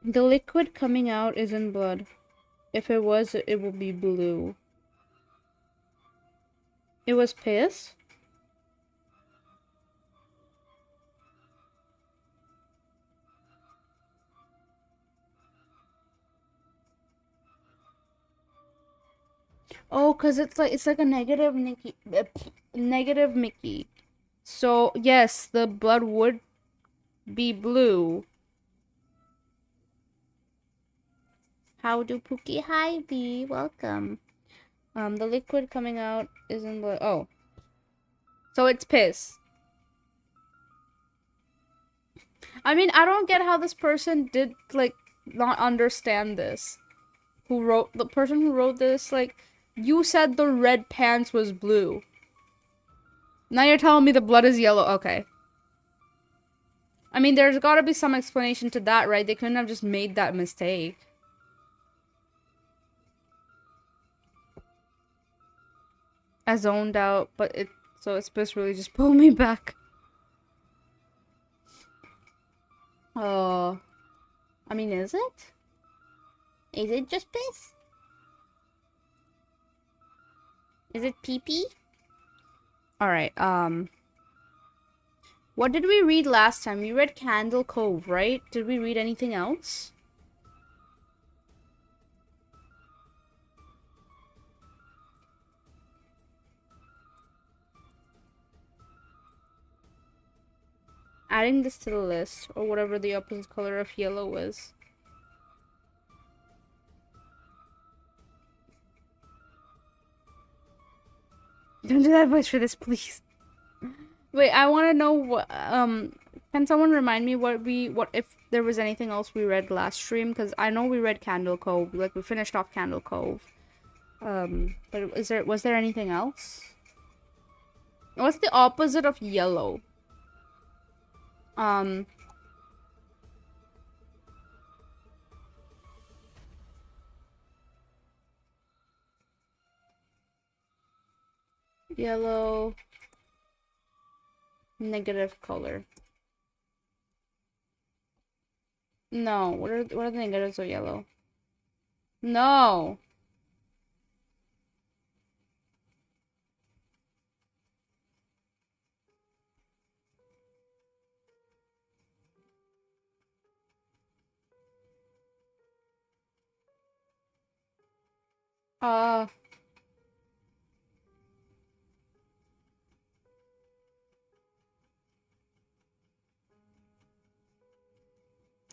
The liquid coming out isn't blood. If it was, it would be blue. It was piss? Oh, cause it's like a negative Nikki, negative Mickey. So yes, the blood would be blue. How do Pookie? Hi, B. Welcome. The liquid coming out is in the oh, so it's piss. I mean, I don't get how this person did like not understand this. Who wrote the person who wrote this? Like, you said the red pants was blue. Now you're telling me the blood is yellow. Okay. I mean, there's gotta be some explanation to that, right? They couldn't have just made that mistake. I zoned out, but so it's supposed to really just pull me back. Oh. I mean, is it? Is it just piss? Is it pee-pee? Alright, what did we read last time? We read Candle Cove, right? Did we read anything else? Adding this to the list, or whatever the opposite color of yellow is. Don't do that voice for this, please. Wait, I want to know what, can someone remind me what if there was anything else we read last stream? Because I know we read Candle Cove, like we finished off Candle Cove. But was there anything else? What's the opposite of yellow? Yellow. Negative color. No, what are the negatives of yellow? No.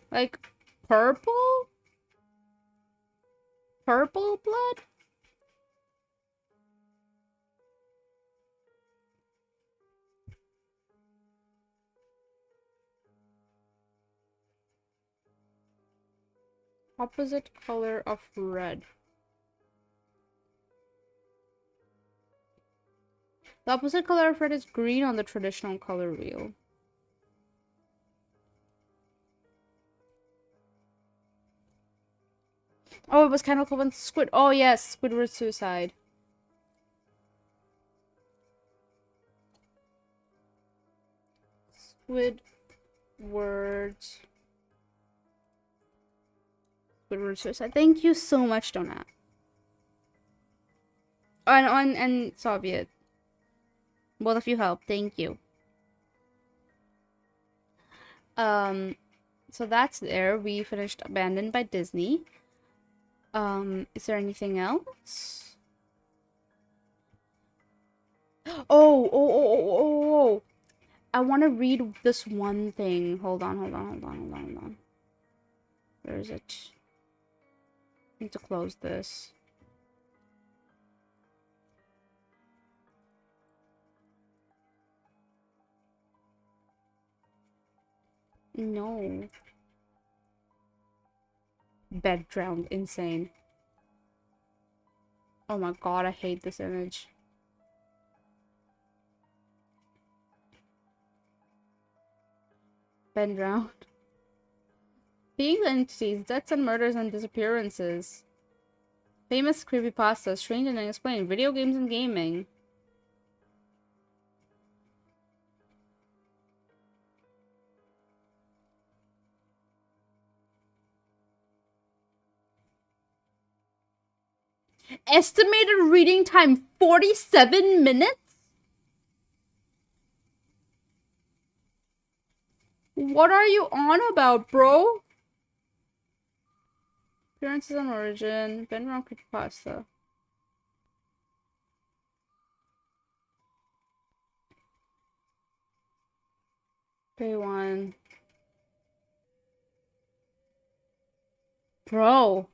Like purple? Purple blood? Opposite color of red. The opposite color of red is green on the traditional color wheel. Oh, it was Candle Cove and Squid. Oh, yes. Squidward Suicide. Squidward Suicide. Thank you so much, Donut. Oh, and Soviet. Both of you helped. Thank you. So that's there. We finished Abandoned by Disney. Is there anything else? Oh. I want to read this one thing. Hold on. Where is it? I need to close this. No. Bed drowned. Insane. Oh my god, I hate this image. Bed drowned. Being entities, deaths and murders and disappearances. Famous creepypasta, strange and unexplained. Video games and gaming. Estimated reading time 47 minutes? What are you on about, bro? Appearances and origin. Ben Ron Creepypasta. Day 1. Bro.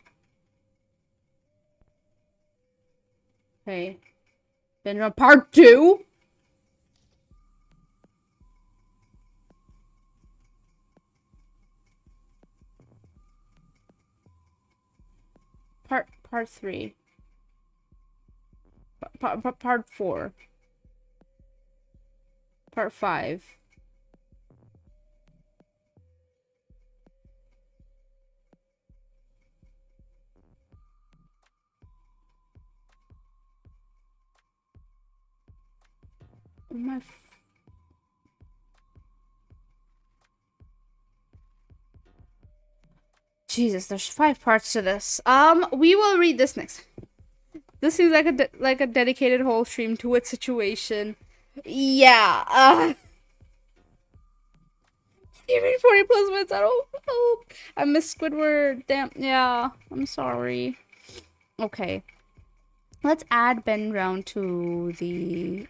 Okay. Ben Ron Part 2? Part 3. Part 4. Part 5. Oh my Jesus, there's 5 parts to this. We will read this next. This seems like a dedicated whole stream to its situation. Yeah. You mean 40 plus minutes? I don't. Oh, I miss Squidward. Damn. Yeah. I'm sorry. Okay. Let's add Ben Brown to the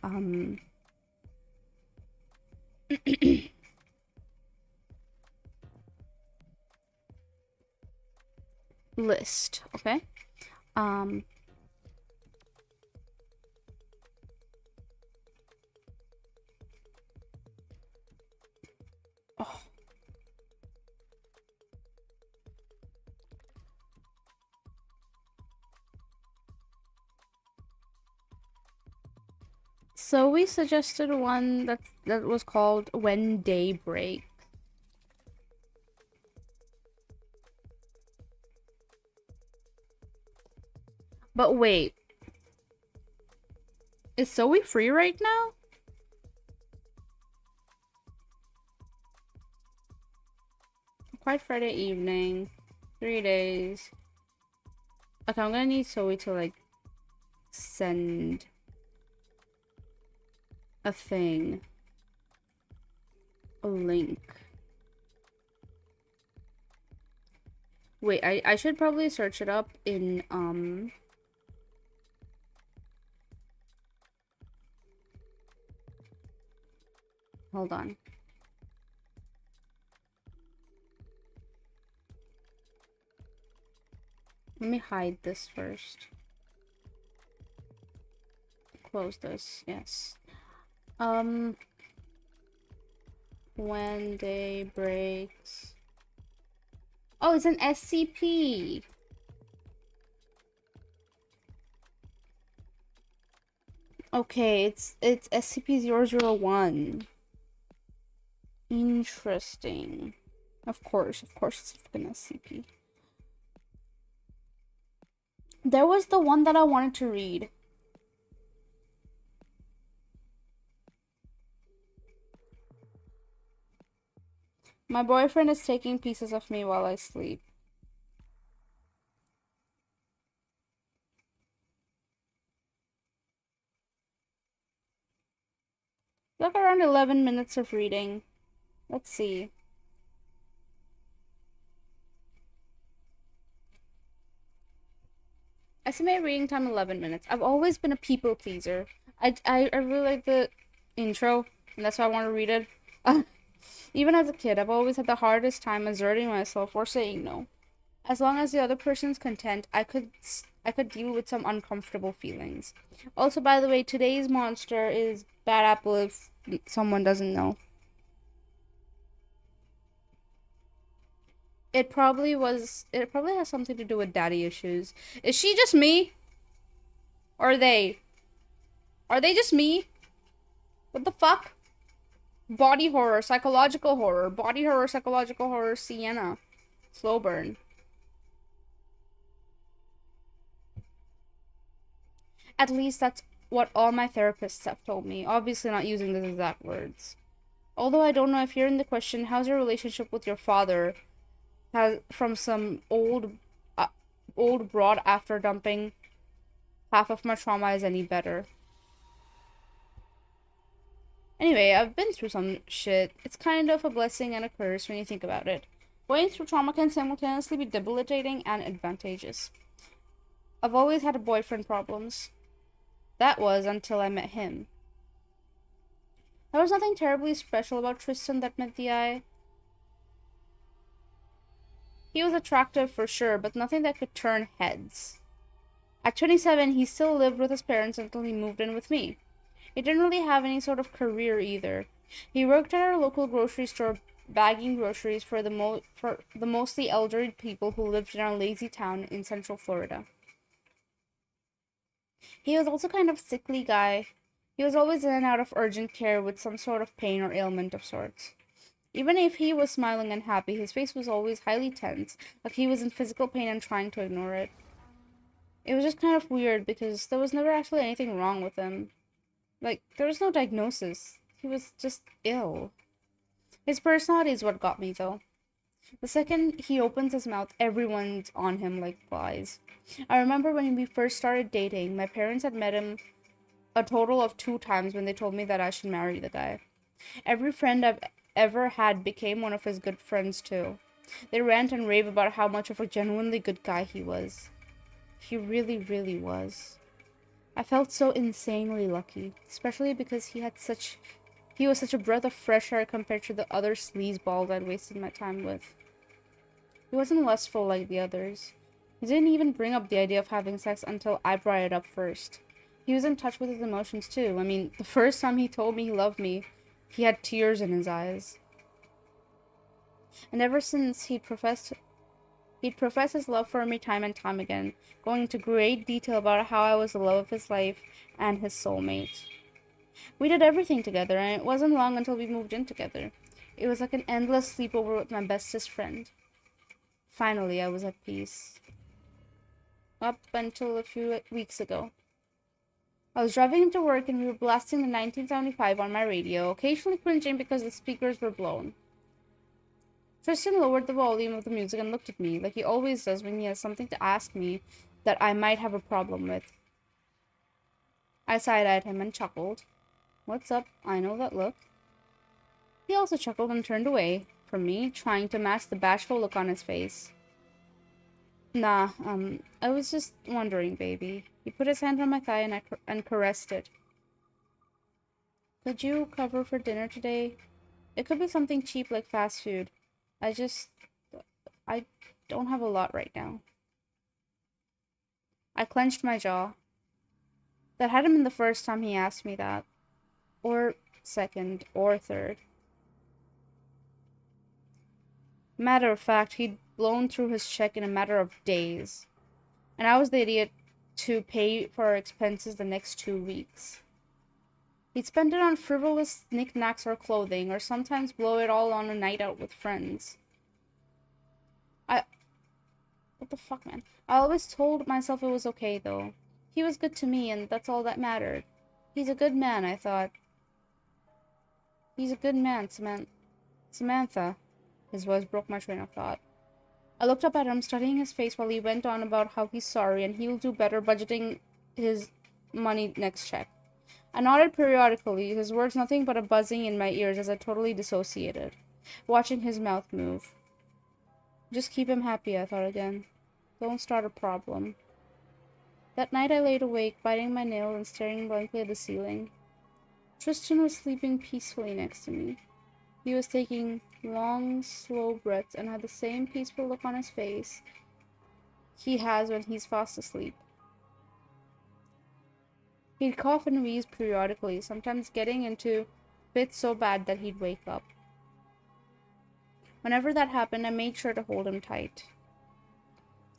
list. Okay. Oh. So we suggested one that was called When Day Breaks. But wait. Is Zoe free right now? Quite Friday evening. 3 days. Okay, I'm gonna need Zoe to like send a thing. A link. Wait, I should probably search it up in hold on. Let me hide this first. Close this, yes. When Day Breaks. Oh, it's an SCP. Okay, it's SCP-001. Interesting. Of course it's a fucking SCP. There was the one that I wanted to read. My boyfriend is taking pieces of me while I sleep. Look, around 11 minutes of reading. Let's see. Estimate reading time 11 minutes. I've always been a people pleaser. I really like the intro, and that's why I want to read it. Even as a kid, I've always had the hardest time asserting myself or saying no. As long as the other person's content, I could deal with some uncomfortable feelings. Also, by the way, today's monster is Bad Apple if someone doesn't know. It probably has something to do with daddy issues. Is she just me? Or are they? Are they just me? What the fuck? Body horror, psychological horror. Body horror, psychological horror, Sienna. Slow burn. At least that's what all my therapists have told me. Obviously not using those exact words. Although I don't know if you're in the question, how's your relationship with your father? Has from some old broad after dumping half of my trauma is any better. Anyway, I've been through some shit. It's kind of a blessing and a curse when you think about it. Going through trauma can simultaneously be debilitating and advantageous. I've always had boyfriend problems. That was until I met him. There was nothing terribly special about Tristan that met the eye. He was attractive for sure, but nothing that could turn heads. At 27, he still lived with his parents until he moved in with me. He didn't really have any sort of career either. He worked at our local grocery store bagging groceries for the mostly elderly people who lived in our lazy town in Central Florida. He was also kind of sickly guy. He was always in and out of urgent care with some sort of pain or ailment of sorts. Even if he was smiling and happy, his face was always highly tense, like he was in physical pain and trying to ignore it. It was just kind of weird because there was never actually anything wrong with him. Like, there was no diagnosis. He was just ill. His personality is what got me, though. The second he opens his mouth, everyone's on him like flies. I remember when we first started dating, my parents had met him a total of 2 times when they told me that I should marry the guy. Every friend I've ever had became one of his good friends, too. They rant and rave about how much of a genuinely good guy he was. He really, really was. I felt so insanely lucky, especially because he was such a breath of fresh air compared to the other sleazeballs I'd wasted my time with. He wasn't lustful like the others. He didn't even bring up the idea of having sex until I brought it up first. He was in touch with his emotions too. I mean, the first time he told me he loved me, he had tears in his eyes. And ever since he'd professed his love for me time and time again, going into great detail about how I was the love of his life and his soulmate. We did everything together, and it wasn't long until we moved in together. It was like an endless sleepover with my bestest friend. Finally, I was at peace. Up until a few weeks ago. I was driving into work and we were blasting the 1975 on my radio, occasionally cringing because the speakers were blown. Tristan lowered the volume of the music and looked at me, like he always does when he has something to ask me that I might have a problem with. I side-eyed him and chuckled. What's up? I know that look. He also chuckled and turned away from me, trying to match the bashful look on his face. Nah, I was just wondering, baby. He put his hand on my thigh and caressed it. Could you cover for dinner today? It could be something cheap like fast food. I don't have a lot right now. I clenched my jaw. That hadn't been the first time he asked me that. Or second, or third. Matter of fact, he'd blown through his check in a matter of days. And I was the idiot to pay for our expenses the next 2 weeks. He'd spend it on frivolous knickknacks or clothing, or sometimes blow it all on a night out with friends. What the fuck, man? I always told myself it was okay, though. He was good to me, and that's all that mattered. He's a good man, I thought. He's a good man, Samantha. His voice broke my train of thought. I looked up at him, studying his face while he went on about how he's sorry and he'll do better budgeting his money next check. I nodded periodically, his words nothing but a buzzing in my ears as I totally dissociated, watching his mouth move. Just keep him happy, I thought again. Don't start a problem. That night I laid awake, biting my nail and staring blankly at the ceiling. Tristan was sleeping peacefully next to me. He was taking long, slow breaths and had the same peaceful look on his face he has when he's fast asleep. He'd cough and wheeze periodically, sometimes getting into fits so bad that he'd wake up. Whenever that happened, I made sure to hold him tight.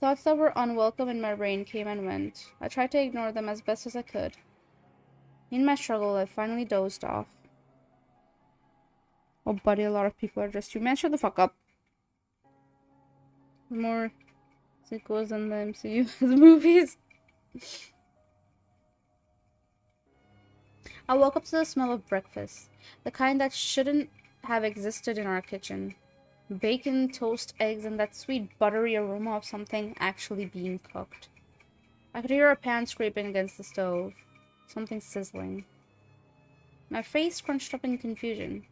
Thoughts that were unwelcome in my brain came and went. I tried to ignore them as best as I could. In my struggle, I finally dozed off. Oh, buddy, a lot of people are just you. Man, shut the fuck up. More sequels than the MCU movies. I woke up to the smell of breakfast, the kind that shouldn't have existed in our kitchen. Bacon, toast, eggs, and that sweet buttery aroma of something actually being cooked. I could hear a pan scraping against the stove. Something sizzling. My face scrunched up in confusion.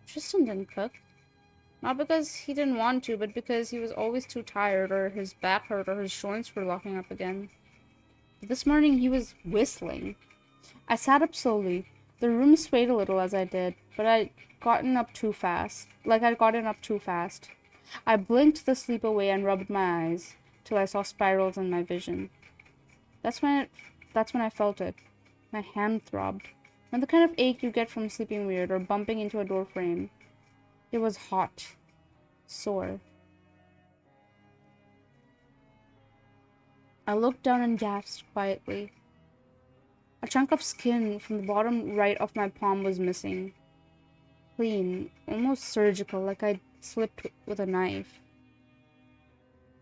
Tristan didn't cook. Not because he didn't want to, but because he was always too tired, or his back hurt, or his joints were locking up again. But this morning he was whistling. I sat up slowly. The room swayed a little as I did, but I'd gotten up too fast. I blinked the sleep away and rubbed my eyes, till I saw spirals in my vision. That's when I felt it. My hand throbbed. Not the kind of ache you get from sleeping weird or bumping into a door frame. It was hot. Sore. I looked down and gasped quietly. A chunk of skin from the bottom right of my palm was missing. Clean, almost surgical, like I'd slipped with a knife.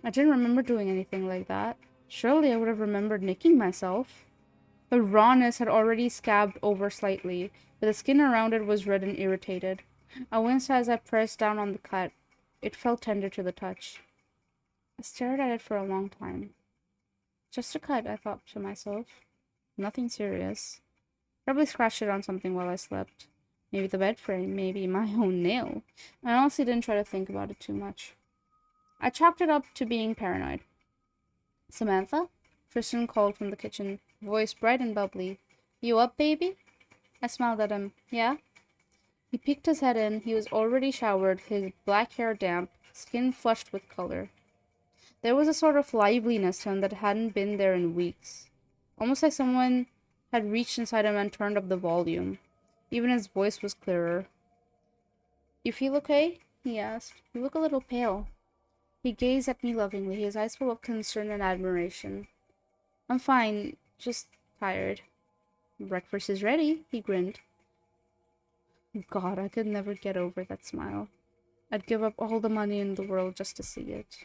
I didn't remember doing anything like that. Surely I would have remembered nicking myself. The rawness had already scabbed over slightly, but the skin around it was red and irritated. I winced as I pressed down on the cut. It felt tender to the touch. I stared at it for a long time. Just a cut, I thought to myself. Nothing serious. Probably scratched it on something while I slept. Maybe the bed frame, maybe my own nail. I honestly didn't try to think about it too much. I chalked it up to being paranoid. Samantha? Tristan called from the kitchen, voice bright and bubbly. You up, baby? I smiled at him. Yeah? He peeked his head in. He was already showered, his black hair damp, skin flushed with color. There was a sort of liveliness to him that hadn't been there in weeks. Almost like someone had reached inside him and turned up the volume. Even his voice was clearer. You feel okay? He asked. You look a little pale. He gazed at me lovingly, his eyes full of concern and admiration. I'm fine, just tired. Breakfast is ready, he grinned. God, I could never get over that smile. I'd give up all the money in the world just to see it.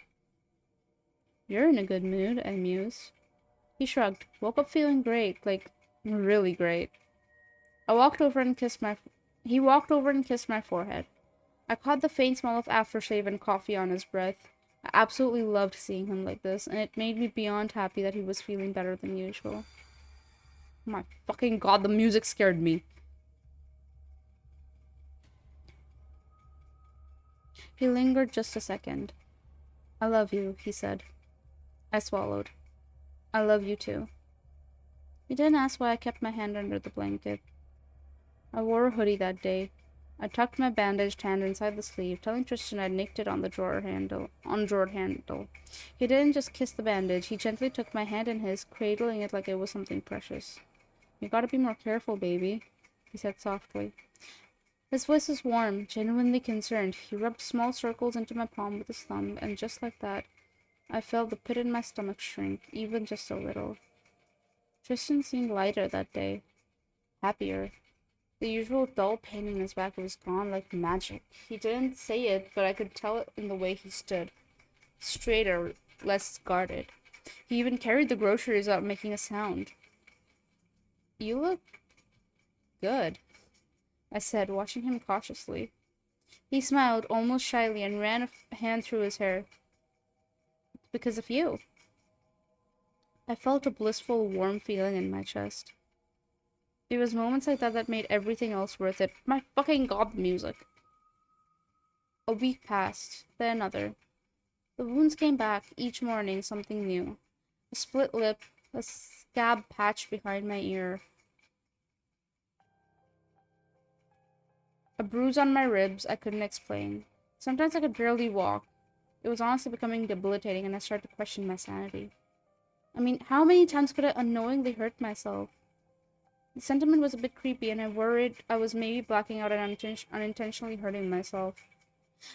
You're in a good mood, I mused. He shrugged, woke up feeling great, like, really great. He walked over and kissed my forehead. I caught the faint smell of aftershave and coffee on his breath. I absolutely loved seeing him like this, and it made me beyond happy that he was feeling better than usual. Oh my fucking god, the music scared me. He lingered just a second. I love you, he said. I swallowed. I love you too. He didn't ask why I kept my hand under the blanket. I wore a hoodie that day. I tucked my bandaged hand inside the sleeve, telling Tristan I'd nicked it on the drawer handle. He didn't just kiss the bandage, he gently took my hand in his, cradling it like it was something precious. You gotta be more careful, baby, he said softly. His voice was warm, genuinely concerned. He rubbed small circles into my palm with his thumb, and just like that, I felt the pit in my stomach shrink, even just a little. Tristan seemed lighter that day. Happier. The usual dull pain in his back was gone like magic. He didn't say it, but I could tell it in the way he stood. Straighter, less guarded. He even carried the groceries without making a sound. You look good, I said, watching him cautiously. He smiled, almost shyly, and ran a hand through his hair. It's because of you. I felt a blissful, warm feeling in my chest. It was moments like that that made everything else worth it. My fucking god, the music. A week passed, then another. The wounds came back, each morning something new. A split lip, a scab patch behind my ear. A bruise on my ribs I couldn't explain. Sometimes I could barely walk. It was honestly becoming debilitating, and I started to question my sanity. I mean, how many times could I unknowingly hurt myself? The sentiment was a bit creepy, and I worried I was maybe blacking out and unintentionally hurting myself.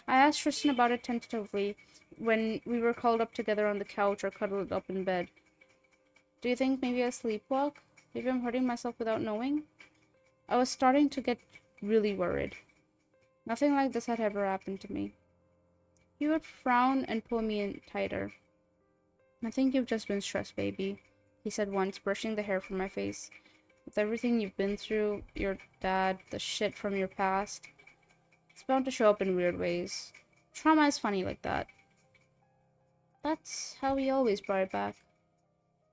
I asked Tristan about it tentatively when we were curled up together on the couch or cuddled up in bed. Do you think maybe I sleepwalk? Maybe I'm hurting myself without knowing? I was starting to get really worried. Nothing like this had ever happened to me. He would frown and pull me in tighter. I think you've just been stressed, baby, he said once, brushing the hair from my face. With everything you've been through, your dad, the shit from your past, it's bound to show up in weird ways. Trauma is funny like that. That's how he always brought it back.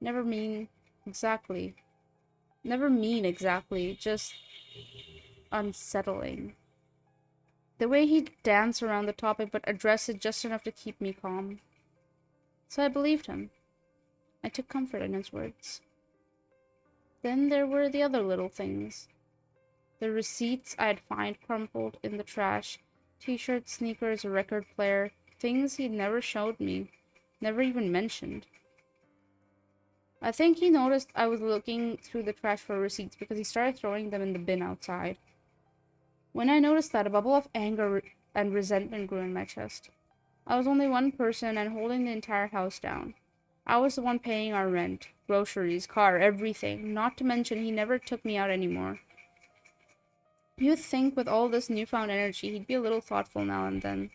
Never mean exactly. Never mean exactly, just unsettling. The way he'd dance around the topic but address it just enough to keep me calm. So I believed him. I took comfort in his words. Then there were the other little things. The receipts I'd find crumpled in the trash. T-shirts, sneakers, a record player. Things he'd never showed me. Never even mentioned. I think he noticed I was looking through the trash for receipts because he started throwing them in the bin outside. When I noticed that, a bubble of anger and resentment grew in my chest. I was only one person and holding the entire house down. I was the one paying our rent, groceries, car, everything. Not to mention he never took me out anymore. You'd think with all this newfound energy, he'd be a little thoughtful now and then.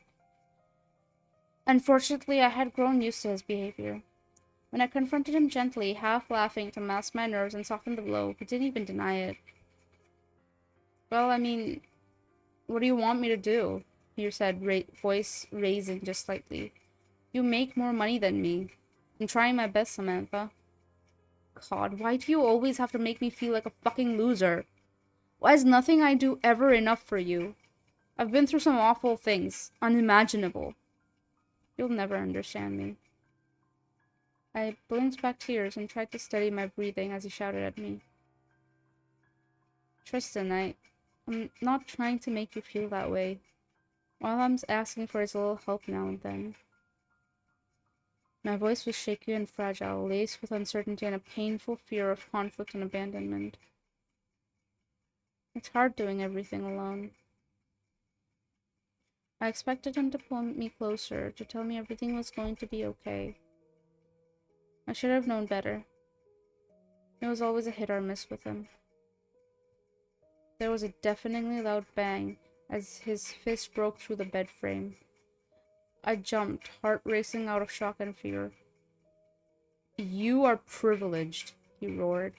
Unfortunately, I had grown used to his behavior. When I confronted him gently, half laughing to mask my nerves and soften the blow, he didn't even deny it. Well, I mean, what do you want me to do? He said, voice raising just slightly. You make more money than me. I'm trying my best, Samantha. God, why do you always have to make me feel like a fucking loser? Why is nothing I do ever enough for you? I've been through some awful things, unimaginable. You'll never understand me. I blinked back tears and tried to steady my breathing as he shouted at me. Tristan, I'm not trying to make you feel that way. All I'm asking for is a little help now and then. My voice was shaky and fragile, laced with uncertainty and a painful fear of conflict and abandonment. It's hard doing everything alone. I expected him to pull me closer, to tell me everything was going to be okay. I should have known better. It was always a hit or miss with him. There was a deafeningly loud bang as his fist broke through the bed frame. I jumped, heart racing out of shock and fear. You are privileged, he roared.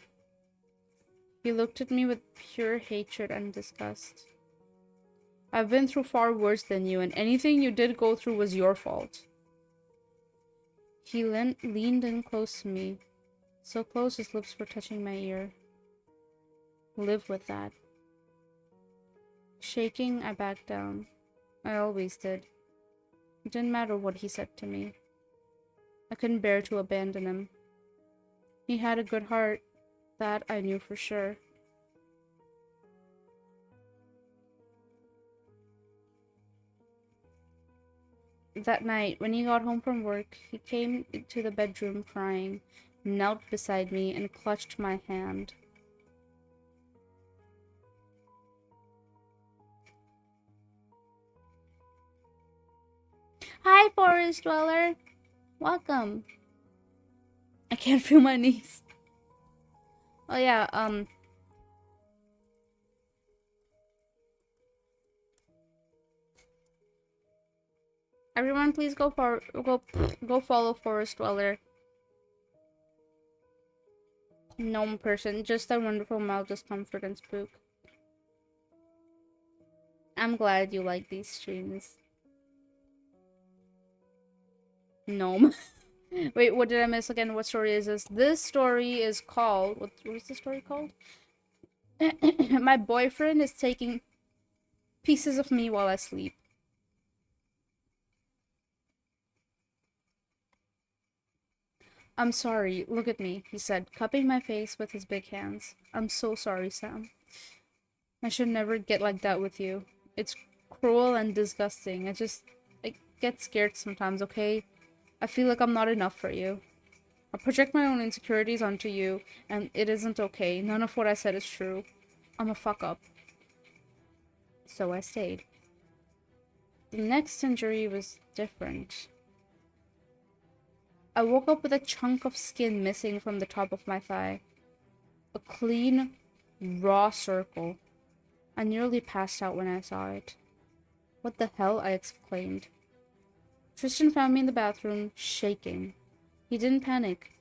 He looked at me with pure hatred and disgust. I've been through far worse than you, and anything you did go through was your fault. He leaned in close to me, so close his lips were touching my ear. Live with that. Shaking, I backed down. I always did. It didn't matter what he said to me. I couldn't bear to abandon him. He had a good heart, that I knew for sure. That night, when he got home from work, he came to the bedroom crying, knelt beside me, and clutched my hand. Hi, Forest Dweller! Welcome! I can't feel my knees. Oh yeah, everyone please go follow Forest Dweller. Gnome person, just a wonderful mild discomfort and spook. I'm glad you like these streams. Gnome. Wait, what did I miss again? What story is this? This story is called... What is the story called? My boyfriend is taking pieces of me while I sleep. I'm sorry, look at me, he said, cupping my face with his big hands. I'm so sorry, Sam. I should never get like that with you. It's cruel and disgusting. I get scared sometimes, okay? I feel like I'm not enough for you. I project my own insecurities onto you, and it isn't okay. None of what I said is true. I'm a fuck up. So I stayed. The next injury was different. I woke up with a chunk of skin missing from the top of my thigh. A clean, raw circle. I nearly passed out when I saw it. What the hell? I exclaimed. Tristan found me in the bathroom, shaking. He didn't panic.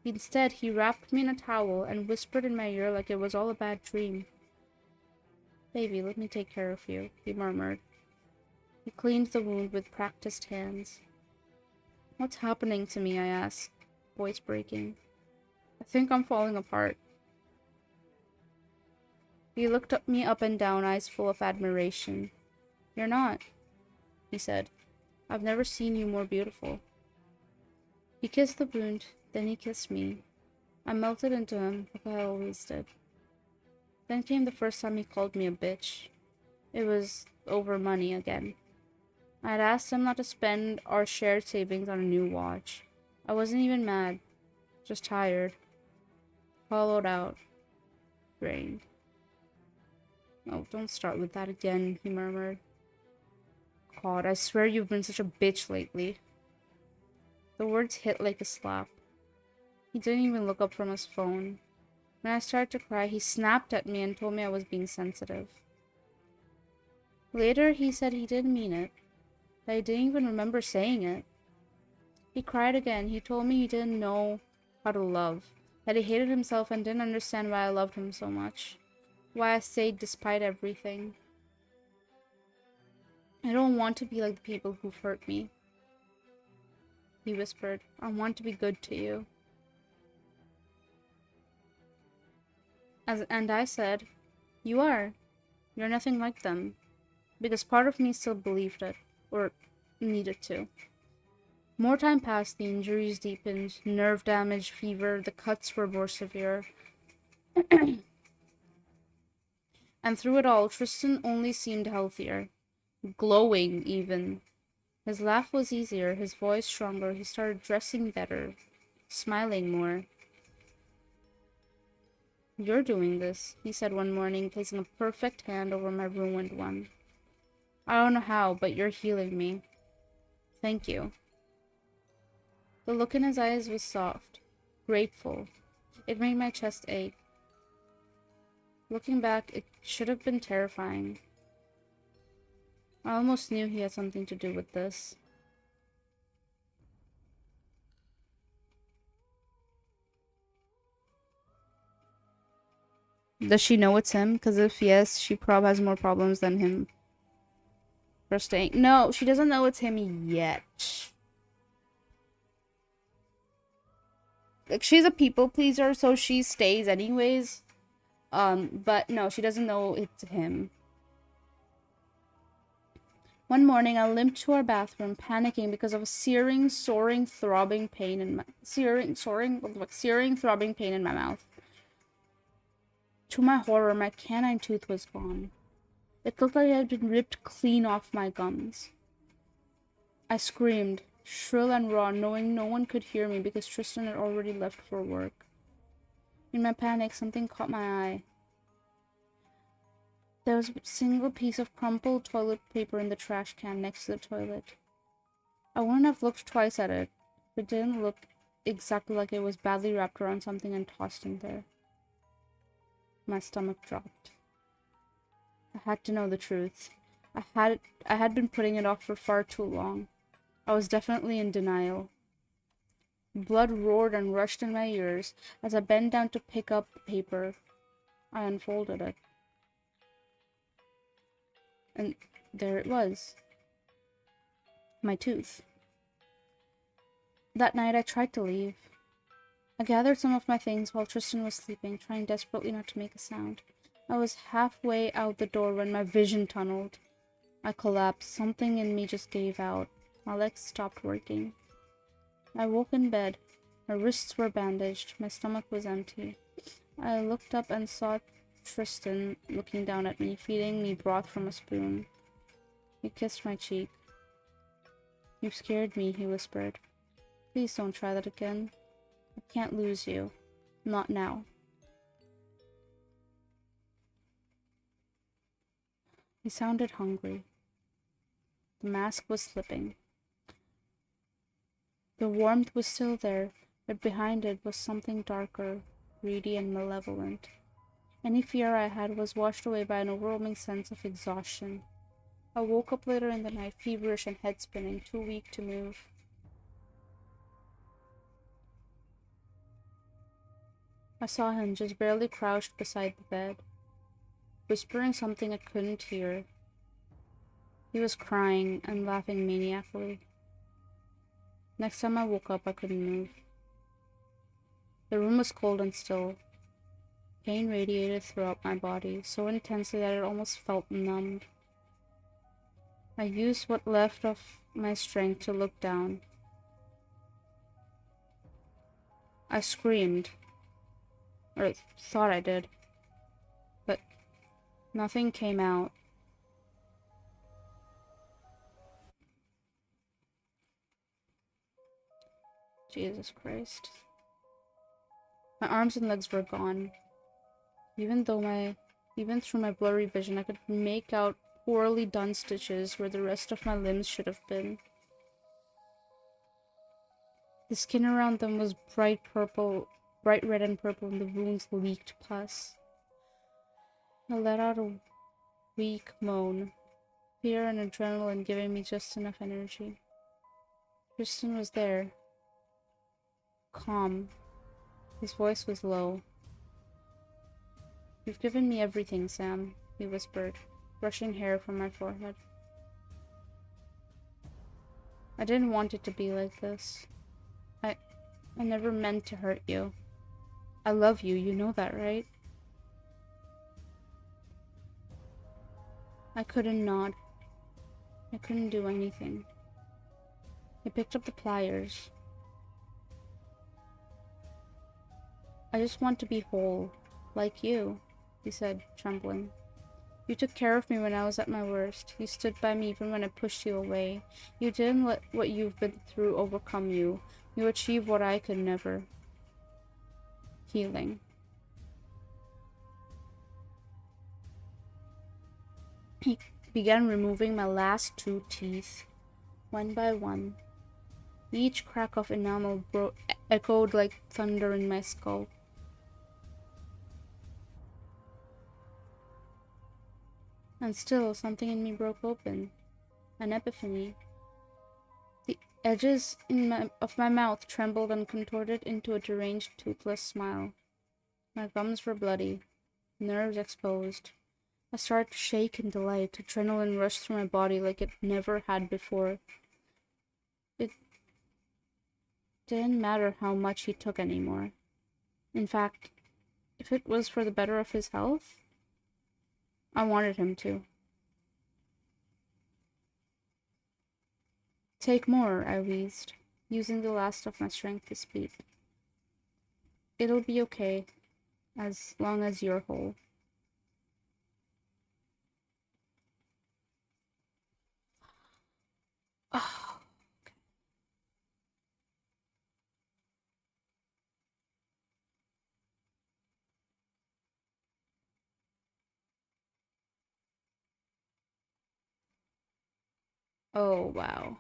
Instead, he wrapped me in a towel and whispered in my ear like it was all a bad dream. Baby, let me take care of you, he murmured. He cleaned the wound with practiced hands. What's happening to me? I asked, voice breaking. I think I'm falling apart. He looked at me up and down, eyes full of admiration. You're not, he said. I've never seen you more beautiful. He kissed the wound, then he kissed me. I melted into him, like I always did. Then came the first time he called me a bitch. It was over money again. I had asked him not to spend our shared savings on a new watch. I wasn't even mad, just tired. Hollowed out. Drained. Oh, don't start with that again, he murmured. God, I swear you've been such a bitch lately. The words hit like a slap. He didn't even look up from his phone. When I started to cry, he snapped at me and told me I was being sensitive. Later, he said he didn't mean it, that he didn't even remember saying it. He cried again. He told me he didn't know how to love, that he hated himself and didn't understand why I loved him so much, why I stayed despite everything. I don't want to be like the people who've hurt me, he whispered. I want to be good to you. And I said, you are. You're nothing like them. Because part of me still believed it, or needed to. More time passed, the injuries deepened, nerve damage, fever, the cuts were more severe. And through it all, Tristan only seemed healthier. Glowing, even. His laugh was easier, his voice stronger, he started dressing better, smiling more. You're doing this, he said one morning, placing a perfect hand over my ruined one. I don't know how, but you're healing me. Thank you. The look in his eyes was soft, grateful. It made my chest ache. Looking back, it should have been terrifying. I almost knew he had something to do with this. Does she know it's him? Because if yes, she probably has more problems than him. For staying. No, she doesn't know it's him yet. Like, she's a people pleaser, so she stays anyways. But no, she doesn't know it's him. One morning, I limped to our bathroom, panicking because of a searing, throbbing pain in my throbbing pain in my mouth. To my horror, my canine tooth was gone. It looked like it had been ripped clean off my gums. I screamed, shrill and raw, knowing no one could hear me because Tristan had already left for work. In my panic, something caught my eye. There was a single piece of crumpled toilet paper in the trash can next to the toilet. I wouldn't have looked twice at it if it didn't look exactly like it was badly wrapped around something and tossed in there. My stomach dropped. I had to know the truth. I had been putting it off for far too long. I was definitely in denial. Blood roared and rushed in my ears as I bent down to pick up the paper. I unfolded it. And there it was. My tooth. That night I tried to leave. I gathered some of my things while Tristan was sleeping, trying desperately not to make a sound. I was halfway out the door when my vision tunneled. I collapsed. Something in me just gave out. My legs stopped working. I woke in bed. My wrists were bandaged. My stomach was empty. I looked up and saw Tristan looking down at me, feeding me broth from a spoon. He kissed my cheek. You scared me, he whispered. Please don't try that again. I can't lose you. Not now. He sounded hungry. The mask was slipping. The warmth was still there, but behind it was something darker, greedy and malevolent. Any fear I had was washed away by an overwhelming sense of exhaustion. I woke up later in the night, feverish and head spinning, too weak to move. I saw him just barely crouched beside the bed, whispering something I couldn't hear. He was crying and laughing maniacally. Next time I woke up, I couldn't move. The room was cold and still. Pain radiated throughout my body, so intensely that it almost felt numbed. I used what left of my strength to look down. I screamed. Or thought I did. But nothing came out. Jesus Christ. My arms and legs were gone. Even through my blurry vision, I could make out poorly done stitches where the rest of my limbs should have been. The skin around them was bright red and purple, and the wounds leaked pus. I let out a weak moan, fear and adrenaline giving me just enough energy. Tristan was there, calm. His voice was low. "You've given me everything, Sam," he whispered, brushing hair from my forehead. "I didn't want it to be like this. I never meant to hurt you. I love you, you know that, right?" I couldn't nod. I couldn't do anything. I picked up the pliers. "I just want to be whole, like you," he said, trembling. "You took care of me when I was at my worst. You stood by me even when I pushed you away. You didn't let what you've been through overcome you. You achieved what I could never. Healing." He began removing my last 2 teeth, one by one. Each crack of enamel echoed like thunder in my skull. And still, something in me broke open. An epiphany. The edges of my mouth trembled and contorted into a deranged, toothless smile. My gums were bloody, nerves exposed. I started to shake in delight. Adrenaline rushed through my body like it never had before. It didn't matter how much he took anymore. In fact, if it was for the better of his health, I wanted him to. "Take more," I wheezed, using the last of my strength to speak. "It'll be okay, as long as you're whole." Oh, oh wow.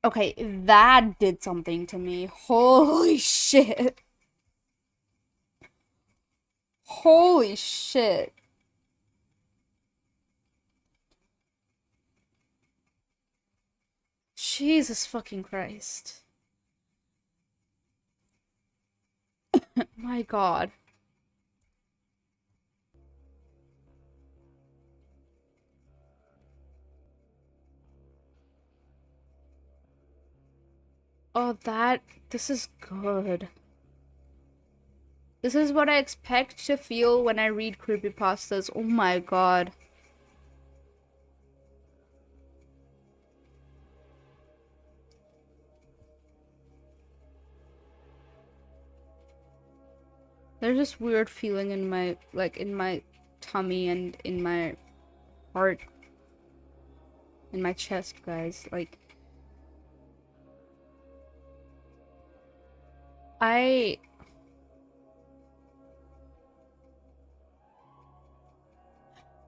Okay, that did something to me. Holy shit. Holy shit. Jesus fucking Christ. My God. Oh, this is good. This is what I expect to feel when I read creepypastas. Oh my God. There's this weird feeling in my, in my tummy and in my heart. In my chest, guys. I...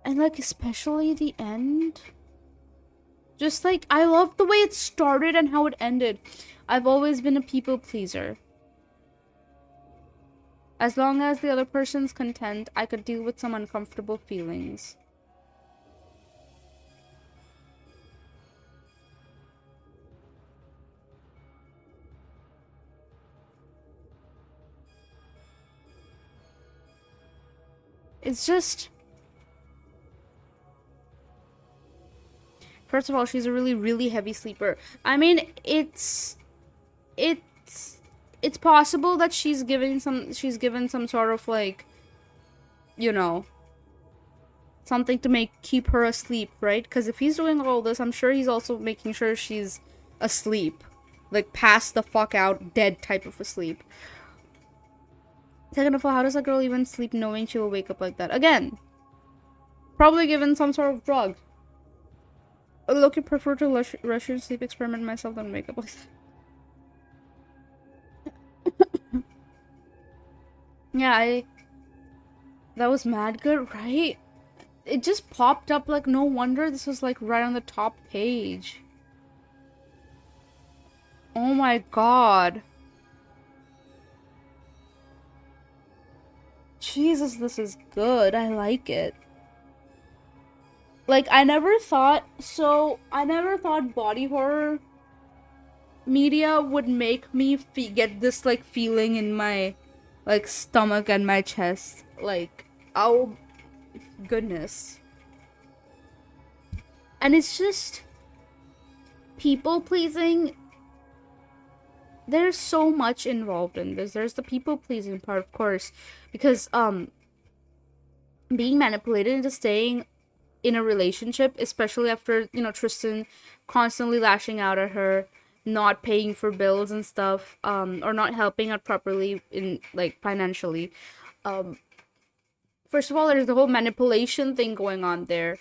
And, especially the end. Just, I love the way it started and how it ended. I've always been a people pleaser. As long as the other person's content, I could deal with some uncomfortable feelings. It's just... First of all, she's a really, really heavy sleeper. I mean, it's... it's it's possible that she's given some sort of like, you know, something to make keep her asleep, right? Because if he's doing all this, I'm sure he's also making sure she's asleep, like passed the fuck out, dead type of asleep. Second of all, how does a girl even sleep knowing she will wake up like that again? Probably given some sort of drug. Look, you prefer to rush your sleep experiment myself than wake up like that. Yeah, that was mad good, right? It just popped up like, no wonder this was like right on the top page. Oh my god. Jesus, this is good. I like it. Like, I never thought body horror media would make me get this, like, feeling in my, like, stomach and my chest. Like, oh, goodness. And it's just people pleasing. There's so much involved in this. There's the people pleasing part, of course, because, being manipulated into staying in a relationship, especially after, you know, Tristan constantly lashing out at her, not paying for bills and stuff, or not helping out properly in, like, financially. First of all, there's the whole manipulation thing going on there.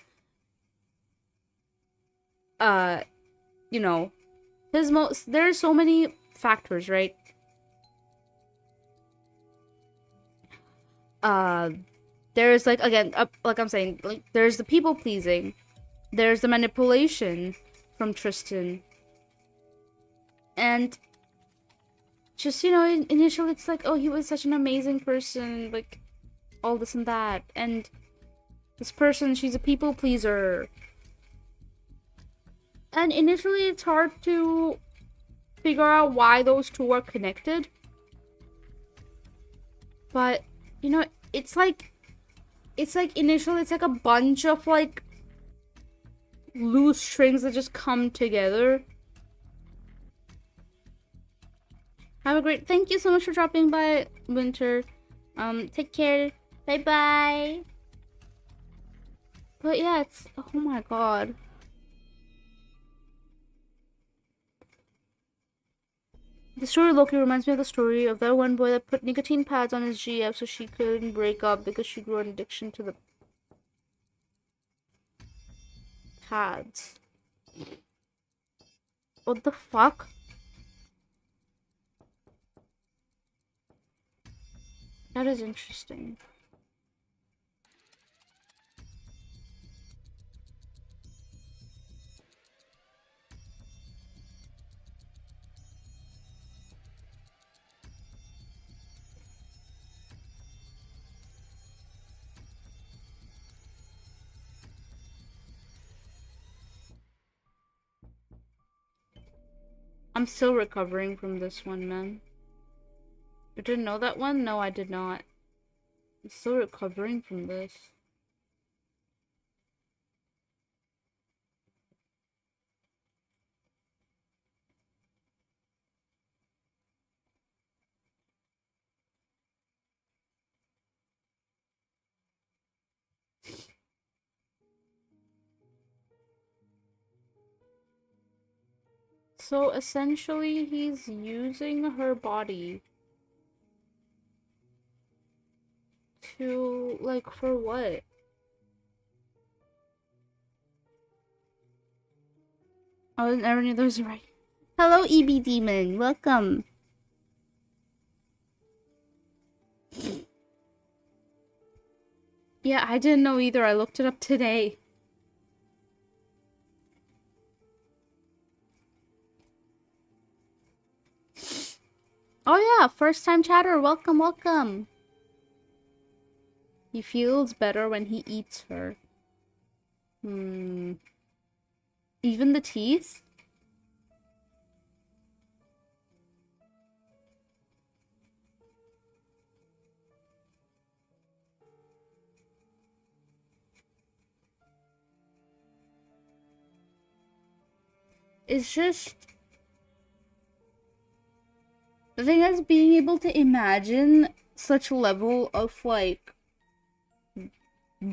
Uh, you know, there's so many factors, right? Uh, there's like, again, like I'm saying, like, there's the people pleasing, there's the manipulation from Tristan, and just, you know, initially it's like, oh, he was such an amazing person, like, all this and that, and this person, she's a people pleaser, and initially it's hard to figure out why those two are connected, but, you know, it's like initially it's like a bunch of like loose strings that just come together. Have a great, thank you so much for dropping by, Winter. Take care. Bye bye. But yeah, it's, oh my god. The story of Loki reminds me of the story of that one boy that put nicotine pads on his GF so she couldn't break up because she grew an addiction to the pads. What the fuck? That is interesting. I'm still recovering from this one, man. You didn't know that one? No, I did not. I'm still recovering from this. So essentially, he's using her body to, like, for what? Oh, never knew those were right. Hello, EB Demon. Welcome. Yeah, I didn't know either. I looked it up today. Oh yeah, first time chatter. Welcome, welcome. He feels better when he eats her. Even the teeth? It's just... The thing is, being able to imagine such a level of like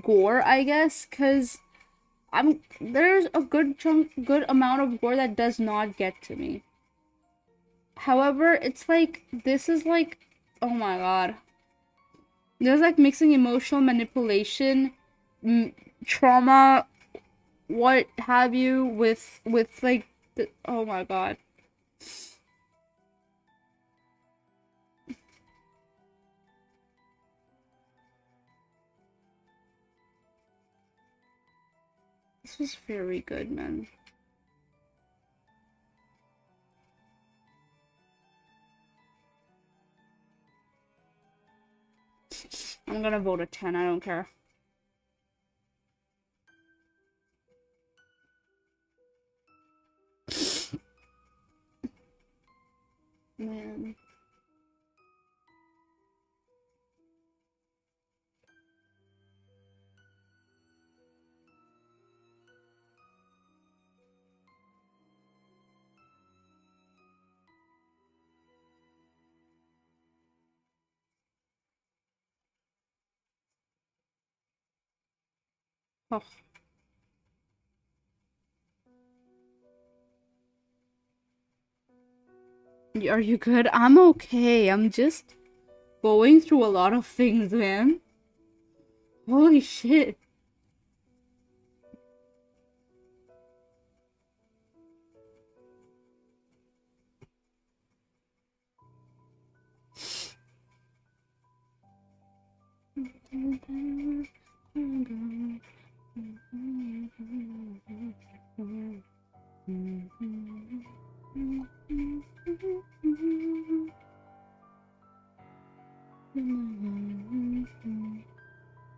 gore, I guess, because there's a good amount of gore that does not get to me. However, it's like this is like, oh my god, there's like mixing emotional manipulation, trauma, what have you, with like, oh my god. This was very good, man. I'm gonna vote a 10, I don't care. Man. Oh. Are you good? I'm okay. I'm just going through a lot of things, man. Holy shit.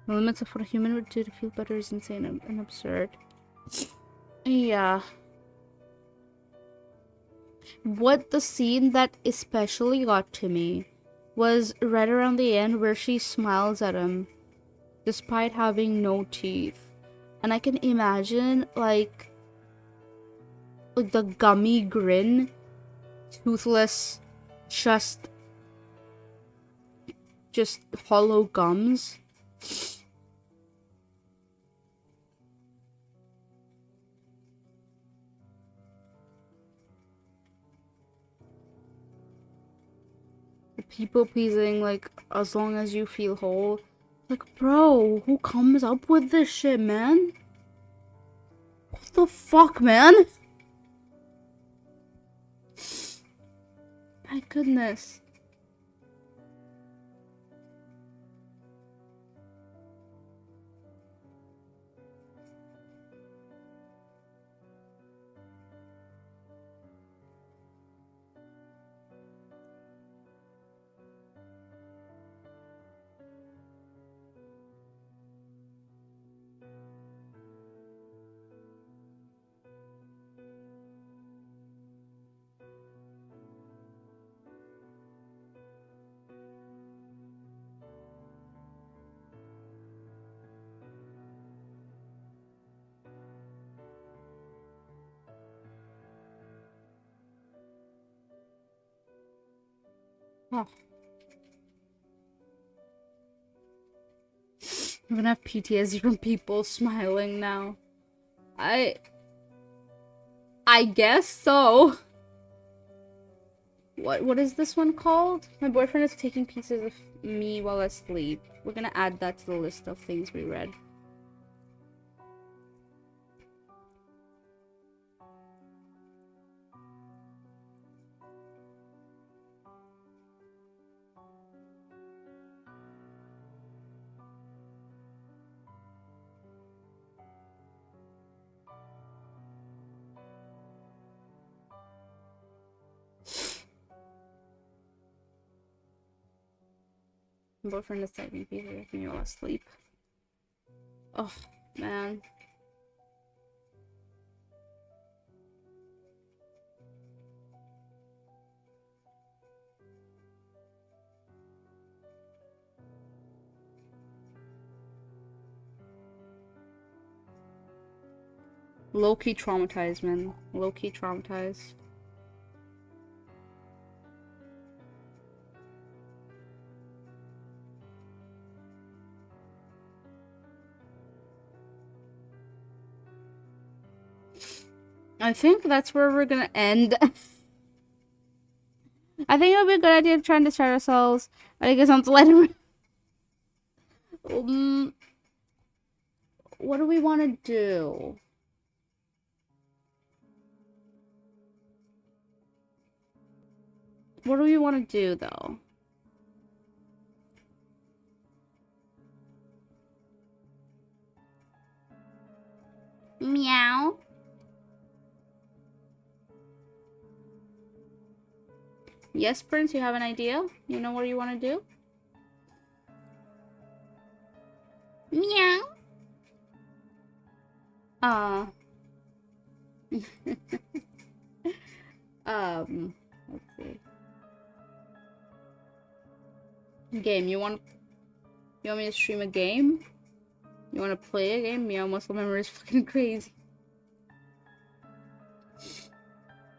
The limits of what a human would do to feel better is insane and absurd. Yeah. What the scene that especially got to me was right around the end where she smiles at him despite having no teeth. And I can imagine like the gummy grin, toothless, just hollow gums. People pleasing, like, as long as you feel whole. Like, bro, who comes up with this shit, man? What the fuck, man? My goodness. Oh. I'm gonna have PTSD from people smiling now. I guess so. What is this one called? My boyfriend is taking pieces of me while I sleep. We're gonna add that to the list of things we read. My boyfriend is taking pieces of me while I sleep. Oh, man. Low-key traumatized, man. Low-key traumatized. I think that's where we're gonna end. I think it would be a good idea to try and distract ourselves. I guess I'm to let him. What do we want to do? What do we want to do, though? Meow. Yes, Prince, you have an idea? You know what you want to do? Meow. Let's see. Game, you want me to stream a game? You want to play a game? Meow muscle memory is fucking crazy.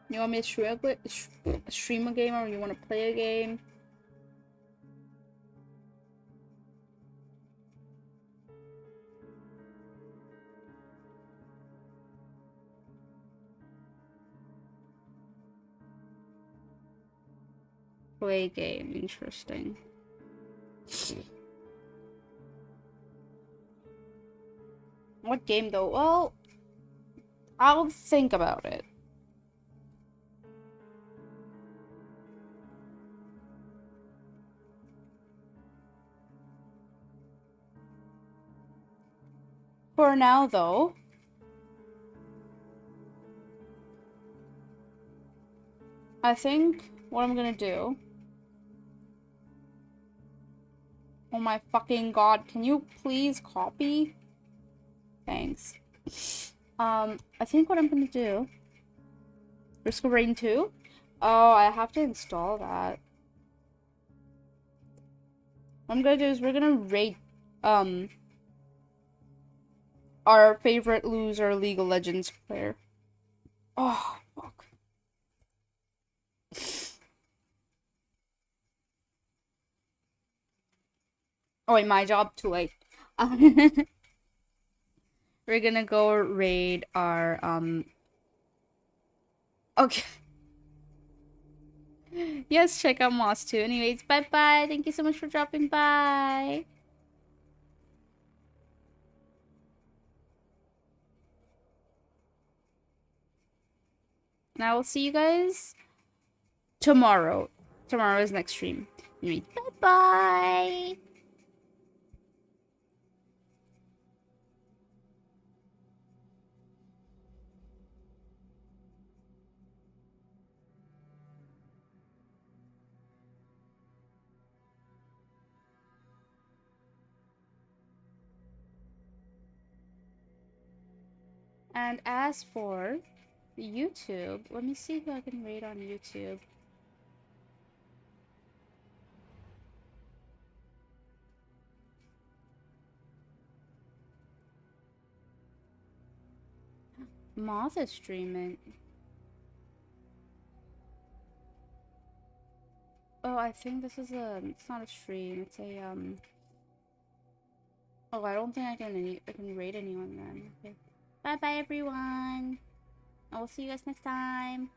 You want me to stream a game, or you want to play a game? Play game, interesting. What game though? Well, I'll think about it. For now though, I think what I'm gonna do. Oh my fucking god, can you please copy? Thanks. I think what I'm gonna do. Risk of Rain 2? Oh, I have to install that. What I'm gonna do is we're gonna rate, our favorite loser League of Legends player. Oh, fuck. Oh wait, my job, too late. We're gonna go raid our, okay. Yes, check out Moss too. Anyways, bye-bye. Thank you so much for dropping by. And I will see you guys tomorrow. Tomorrow's next stream. Anyways, bye-bye. And as for YouTube, let me see who I can rate on YouTube. Moth is streaming. Oh, I think this is it's not a stream, it's a, oh, I don't think I can rate anyone then. Okay. Bye bye everyone. I will see you guys next time.